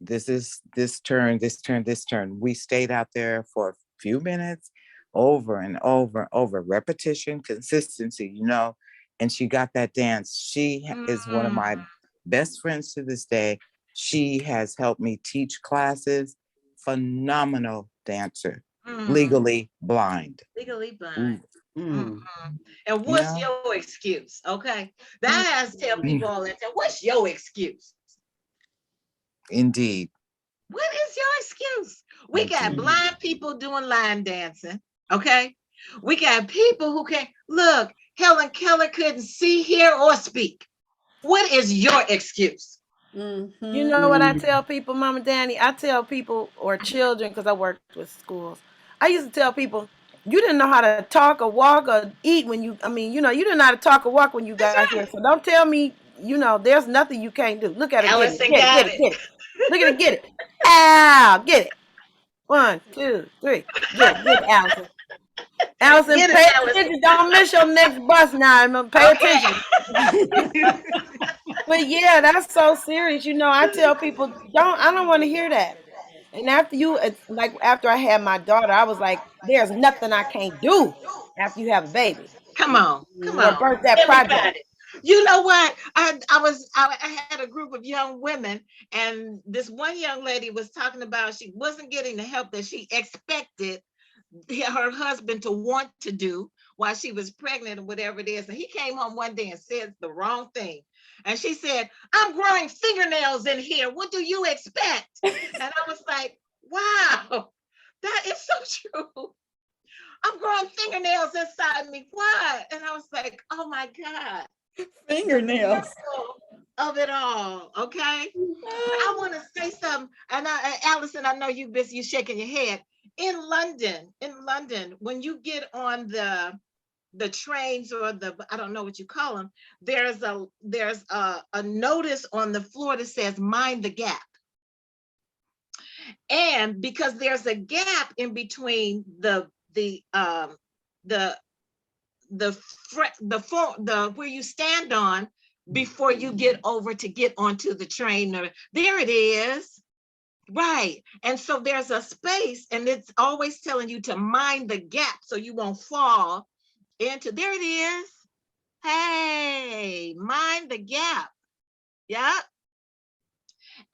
This is this turn, this turn, this turn. We stayed out there for a few minutes, over and over and over, repetition, consistency, you know, and she got that dance. She is one of my best friends to this day. She has helped me teach classes, phenomenal dancer, legally blind. Legally blind. And You what's know? your excuse? Okay. That has to tell people all that time. What's your excuse? Indeed. What is your excuse? We got blind people doing line dancing. Okay. We got people who can't look. Helen Keller couldn't see, hear, or speak. What is your excuse? You know what I tell people, Mama Danny? I tell people or children, because I work with schools. I used to tell people, you didn't know how to talk or walk or eat when you, I mean, you know, you didn't know how to talk or walk when you got here. So don't tell me, you know, there's nothing you can't do. Look at it, get it, Allison get it, got get it, get it. Look at it, get it. Ow, get it. 1, 2, 3. Get it, Allison. Allison, Get it, pay Allison. attention. Don't miss your next bus now. Pay attention. But yeah, that's so serious. You know, I tell people, I don't want to hear that. And after after I had my daughter, I was like, there's nothing I can't do after you have a baby Come on, come or on. birth that project. Everybody. You know what? I had a group of young women, and this one young lady was talking about she wasn't getting the help that she expected her husband to want to do while she was pregnant or whatever it is. And he came home one day and said the wrong thing. And she said, I'm growing fingernails in here. What do you expect? And I was like, wow, that is so true. I'm growing fingernails inside me. What? And I was like, oh my God. Fingernails. Of it all. Okay. I want to say something. And Allison, I know you shaking your head. In London, when you get on the trains or I don't know what you call them, there's a notice on the floor that says mind the gap. And because there's a gap in between the where you stand on before you get over to get onto the train, there it is. Right. And so there's a space and it's always telling you to mind the gap so you won't fall into, there it is. Hey, mind the gap. Yeah.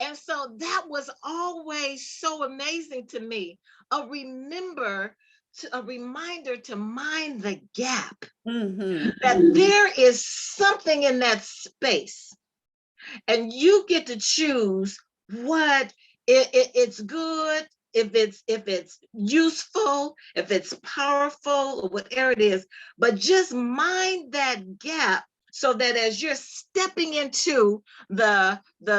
And so that was always so amazing to me. A reminder to mind the gap. That there is something in that space. And you get to choose what it's good, if it's useful, if it's powerful, or whatever it is. But just mind that gap so that as you're stepping into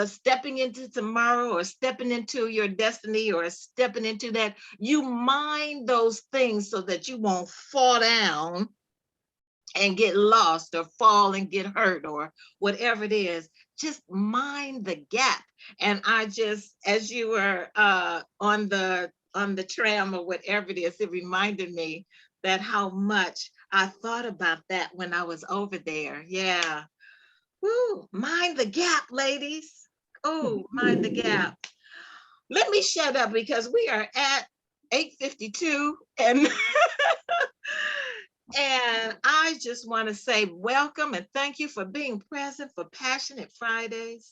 stepping into tomorrow or stepping into your destiny or stepping into that, you mind those things so that you won't fall down and get lost or fall and get hurt or whatever it is. Just mind the gap. And I just, as you were on the tram or whatever it is, it reminded me that how much I thought about that when I was over there. Yeah. Woo, mind the gap, ladies. Oh, mind the gap. Let me shut up because we are at 8:52 and and I just want to say welcome and thank you for being present for Passionate Fridays.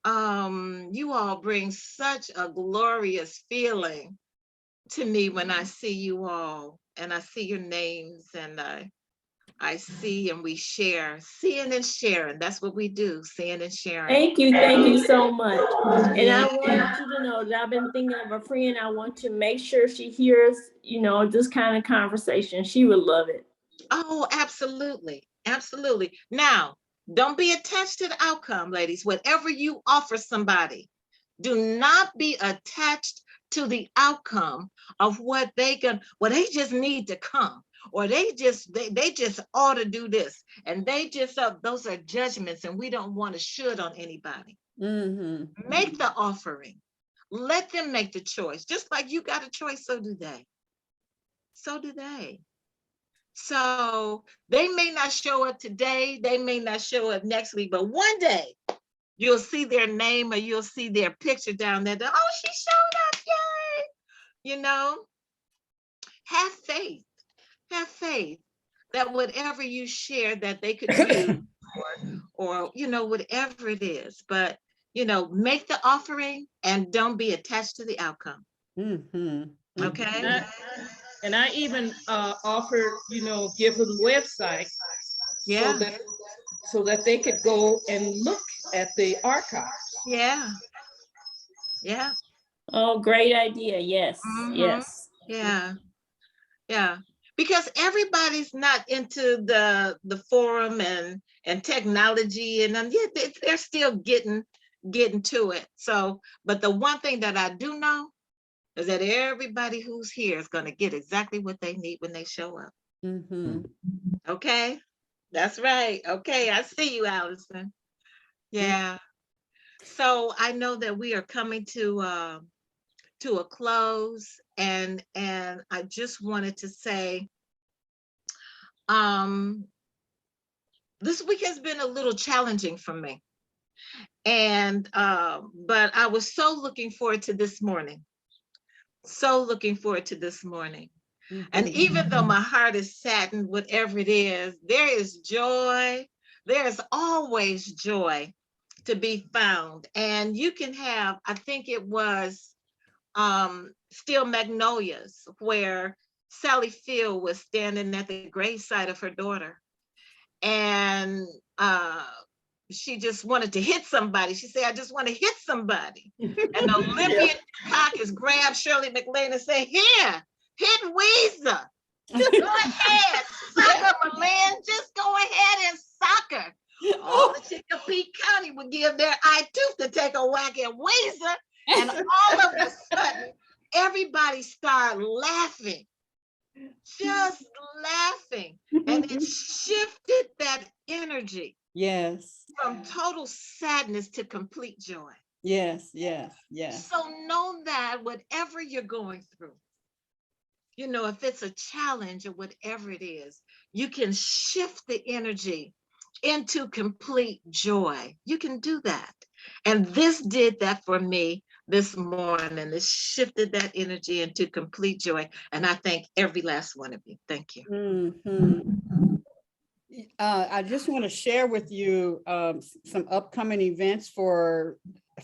You all bring such a glorious feeling to me when I see you all and I see your names and I see and we share. Seeing and sharing. That's what we do. Seeing and sharing. Thank you so much. And Yeah. I want you to know that I've been thinking of a friend. I want to make sure she hears, this kind of conversation. She would love it. Oh, absolutely. Absolutely. Now, don't be attached to the outcome, ladies. Whatever you offer somebody, do not be attached to the outcome of what they just need to come, or they just ought to do this, and they just those are judgments, and we don't want to should on anybody. Make the offering. Let them make the choice. Just like you got a choice, so do they. So do they. So they may not show up today, they may not show up next week, but one day you'll see their name or you'll see their picture down there. Oh, she showed up, yay! Have faith. Have faith that whatever you share that they could use, or whatever it is. But make the offering and don't be attached to the outcome. Okay. And I even offered, give them the website Yeah. so that they could go and look at the archives. Yeah. Yeah. Oh, great idea. Yes. Yes. Yeah. Yeah. Because everybody's not into the forum and technology, and they're still getting to it. So, but the one thing that I do know is that everybody who's here is going to get exactly what they need when they show up. Okay, that's right. Okay, I see you, Allison. Yeah. So I know that we are coming to a close, and I just wanted to say, this week has been a little challenging for me, and but I was so looking forward to this morning. So looking forward to this morning. And even though my heart is saddened, whatever it is, there is joy. There's always joy to be found. And you can have, I think it was Steel Magnolias, where Sally Field was standing at the graveside of her daughter. And she just wanted to hit somebody. She said, I just want to hit somebody. And Olympian Caucus grabbed Shirley MacLaine and said, here, hit Weezer. Go ahead, sock her, McLean. Just go ahead and sock her. All the Chicopee County would give their eye tooth to take a whack at Weezer. And all of a sudden, everybody started laughing. Just laughing. And it shifted that energy. Yes. From total sadness to complete joy. Yes. So know that whatever you're going through, if it's a challenge or whatever it is, you can shift the energy into complete joy. You can do that. And this did that for me this morning. It shifted that energy into complete joy. And I thank every last one of you. Thank you. I just want to share with you some upcoming events for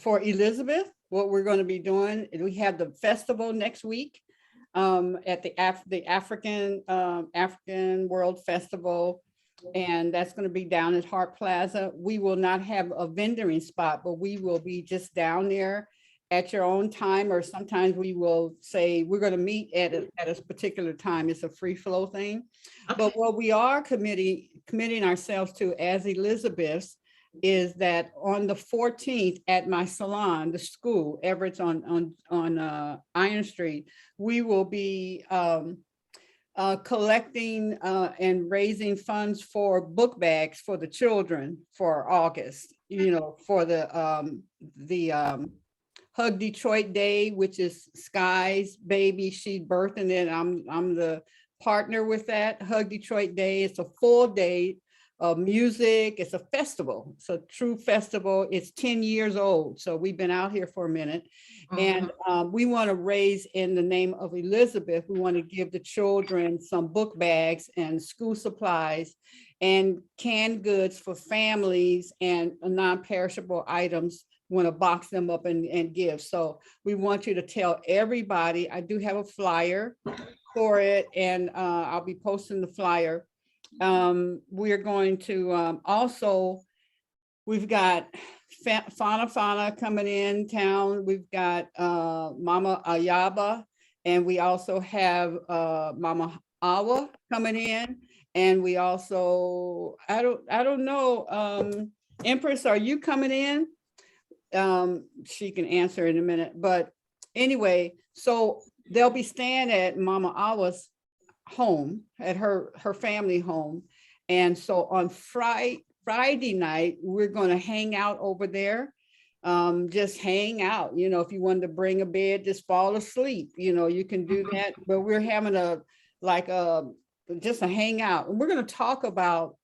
Elizabeth, what we're going to be doing. We have the festival next week at the African World Festival, and that's going to be down at Hart Plaza. We will not have a vending spot, but we will be just down there at your own time, or sometimes we will say we're going to meet at a particular time. It's a free flow thing. Okay. But what we are committing ourselves to as Elizabeths is that on the 14th at my salon, the school, Everett's on Iron Street, we will be collecting and raising funds for book bags for the children for August, for the Hug Detroit Day, which is Sky's baby. She's birthing it. I'm the partner with that. Hug Detroit Day. It's a full day of music. It's a festival. It's a true festival. It's 10 years old. So we've been out here for a minute. And we want to raise in the name of Elizabeth. We want to give the children some book bags and school supplies and canned goods for families and non-perishable items. Want to box them up and give. So we want you to tell everybody. I do have a flyer for it, and I'll be posting the flyer. we're going to also, we've got Fauna coming in town. We've got Mama Ayaba, and we also have Mama Awa coming in. And we also, I don't know, Empress, are you coming in? She can answer in a minute, but anyway, so they'll be staying at Mama Awa's home, at her family home. And so on Friday night, we're going to hang out over there. Just hang out, you know, if you wanted to bring a bed, just fall asleep, you know, you can do that. But we're having just a hangout, and we're going to talk about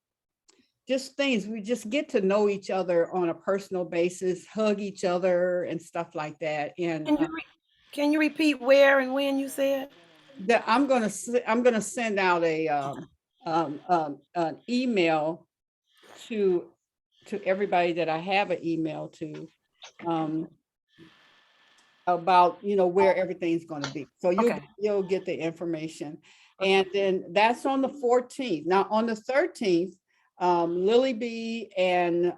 just things. We just get to know each other on a personal basis, hug each other and stuff like that. And can you repeat where and when you said? that I'm gonna send out an email to everybody that I have an email to, about, you know, where everything's going to be. So you'll get the information. And then that's on the 14th. Now on the 13th, Lily B and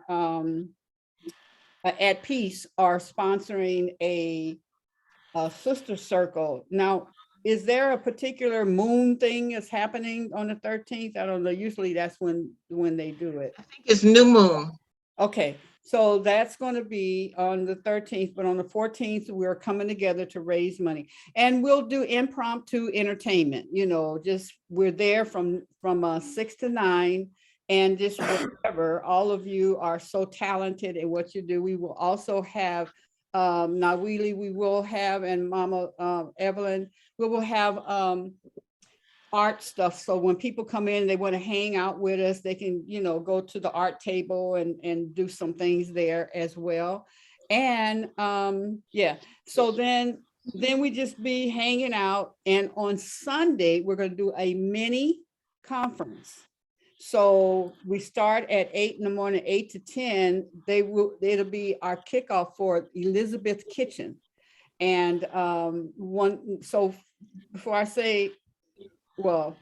At Peace are sponsoring a sister circle. Now, is there a particular moon thing that's happening on the 13th? I don't know. Usually that's when they do it. I think it's new moon. Okay, so that's going to be on the 13th, but on the 14th, we're coming together to raise money, and we'll do impromptu entertainment. You know, just we're there from 6 to 9, and just whatever. All of you are so talented in what you do. We will also have Nawili, we will have, and Mama Evelyn, we will have art stuff. So when people come in, they want to hang out with us, they can, you know, go to the art table and do some things there as well. And yeah, so then we just be hanging out. And on Sunday, we're going to do a mini conference. So we start at 8 in the morning, 8 to 10. It'll be our kickoff for Elizabeth's Kitchen. And so before I say, well,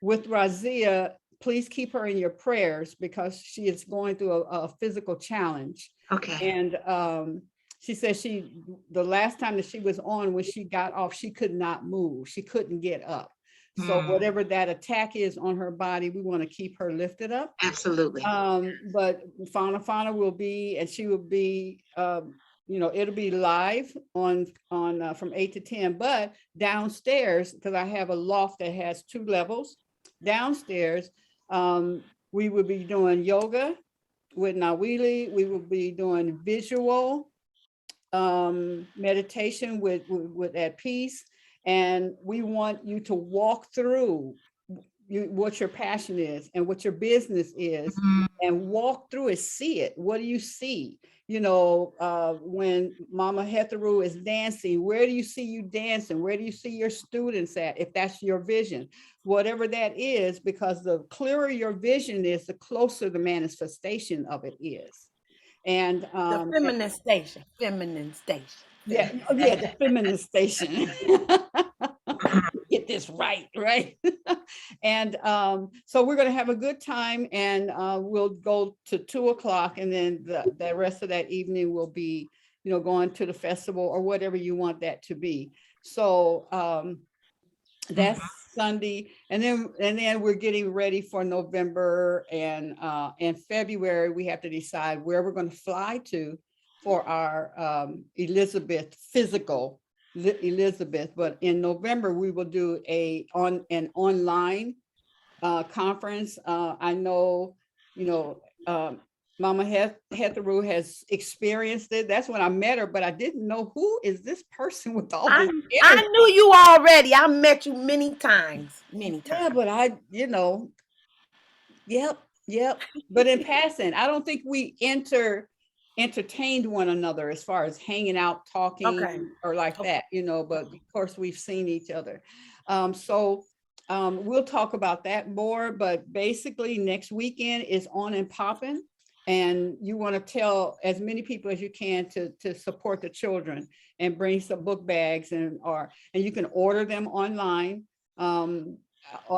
with Razia, please keep her in your prayers because she is going through a physical challenge. Okay. And she said the last time that she was on, when she got off, she could not move. She couldn't get up. So whatever that attack is on her body, we want to keep her lifted up. Absolutely. But Fauna will be, and she will be, you know, it'll be live on from 8 to 10, but downstairs, because I have a loft that has 2 levels. Downstairs, we will be doing yoga with Nawili. We will be doing visual meditation with At Peace. And we want you to walk through what your passion is and what your business is, and walk through it, see it. What do you see? You know, when Mama Hetheru is dancing, where do you see you dancing? Where do you see your students at? If that's your vision, whatever that is, because the clearer your vision is, the closer the manifestation of it is. And the feminine station. Yeah, the feminine station. Get this right. And so we're going to have a good time, and we'll go to 2 o'clock, and then the rest of that evening will be, you know, going to the festival or whatever you want that to be. So that's Sunday, and then we're getting ready for November and February. We have to decide where we're going to fly to for our physical Elizabeth, but in November we will do an online conference. I know, you know, Mama Hetheru has experienced it. That's when I met her, but I didn't know, who is this person with all this energy? I knew you already. I met you many times. Yeah, but I, you know, yep. But in passing, I don't think we entertained one another as far as hanging out, talking, or like that, you know, but of course we've seen each other. So we'll talk about that more, but basically next weekend is on and popping, and you want to tell as many people as you can to support the children and bring some book bags, and you can order them online.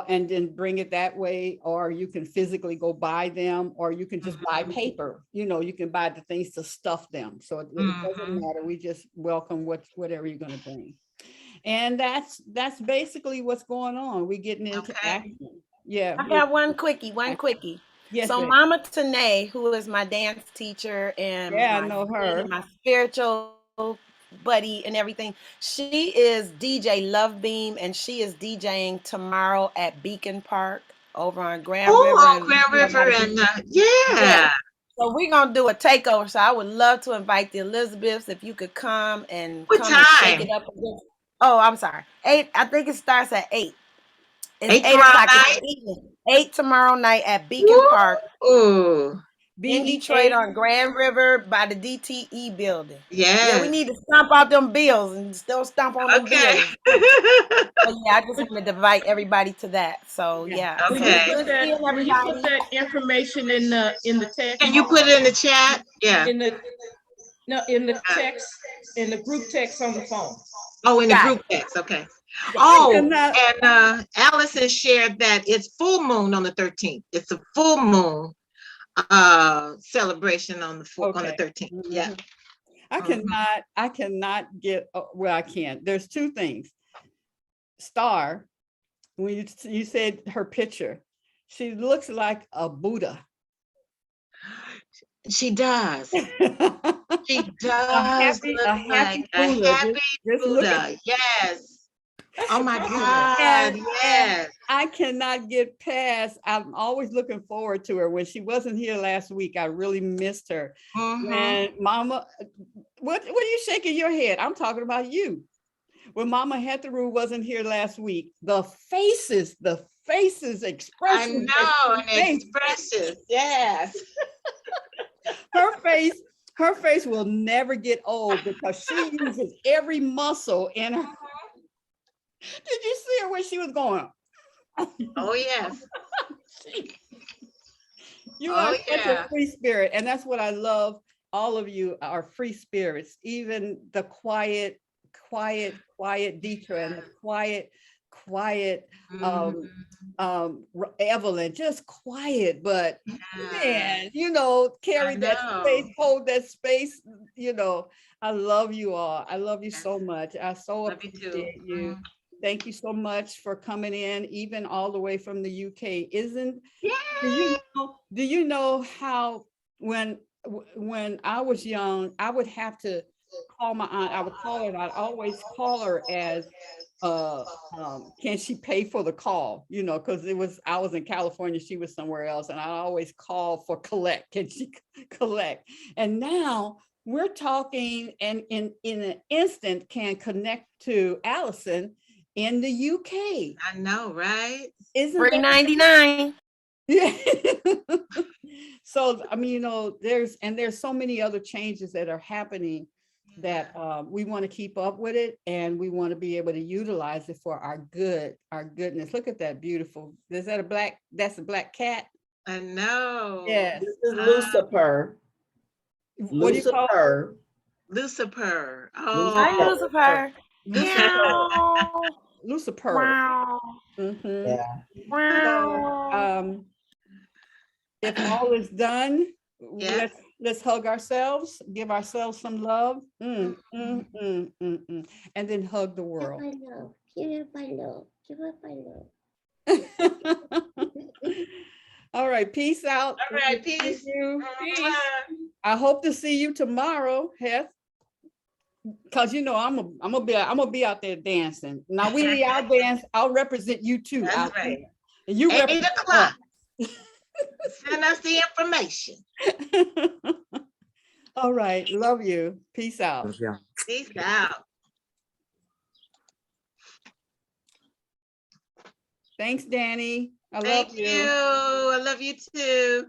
and then bring it that way, or you can physically go buy them, or you can just buy paper. You know, you can buy the things to stuff them. So it doesn't matter. We just welcome whatever you're going to bring. And that's basically what's going on. We're getting into action. Yeah. I got one quickie. Yes, So babe. Mama Tanae, who is my dance teacher and Yeah, I know her. my spiritual buddy and everything, she is DJ Love Beam, and she is DJing tomorrow at Beacon Park over on Grand River. Oh, on Grand River, and yeah. So we're gonna do a takeover. So I would love to invite the Elizabeths if you could come and What and shake time? it up. Oh, I'm sorry. 8. I think it starts at 8. It's 8 8 tomorrow o'clock in night? the evening. 8 tomorrow night at Beacon Park Ooh. in Detroit on Grand River by the DTE building. Yeah, we Yes. need to stomp out them bills and still stomp on them Okay. bills. But yeah, I just wanted to invite everybody to that. So yeah. Will Okay. you put that, will you put that information in the text? Can you put it in the chat? Yeah. In the text, in the group text on the phone. Oh, in the Got group text. Okay. I Oh, cannot- and Allison shared that it's full moon on the 13th. It's a full moon celebration on the on the 13th. Yeah. I cannot get, well, I can't. There's two things. Star, when you said her picture, she looks like a Buddha. She does. She does. happy look Buddha. like a happy Just look at- Buddha. Yes. Oh my And- God. Yes. I cannot get past. I'm always looking forward to her. When she wasn't here last week, I really missed her. And Mama, what are you shaking your head? I'm talking about you. When Mama Hetheru wasn't here last week, the faces, expressions. I know, and expressions. Yes. Her face will never get old because she uses every muscle in her. Did you see her when she was going? Oh yes. You are such a free spirit, and that's what I love. All of you are free spirits, even the quiet Deetra and the quiet Evelyn, just quiet, but man, you know, carry that space, hold that space, you know. I love you all. I love you so much. I so appreciate you. Thank you so much for coming in, even all the way from the UK. Do you know how when I was young, I would have to call my aunt. I would call her, and I'd always call her as can she pay for the call? You know, because I was in California, she was somewhere else, and I always call for collect. Can she collect? And now we're talking, and in an instant can connect to Allison in the UK. I know, right? Isn't that $3.99? Yeah. So I mean, you know, there's so many other changes that are happening that we want to keep up with it, and we want to be able to utilize it for our goodness. Look at that beautiful. Is that that's a black cat? I know. Yes. This is Lucifer. What do you call her? Lucifer. Oh, hi, Lucifer. Lucifer. Wow. Yeah. Wow. So, if all is done, let's hug ourselves, give ourselves some love, and then hug the world. All right, peace out. All right, peace. Peace. I hope to see you tomorrow, Heth. Cause you know I'm gonna be out there dancing. Now I'll dance. I'll represent you too. That's right. And you 8 o'clock. Send us the information. All right, love you. Peace out. Peace out. Thanks, Danny. I Thank love you. I love you too.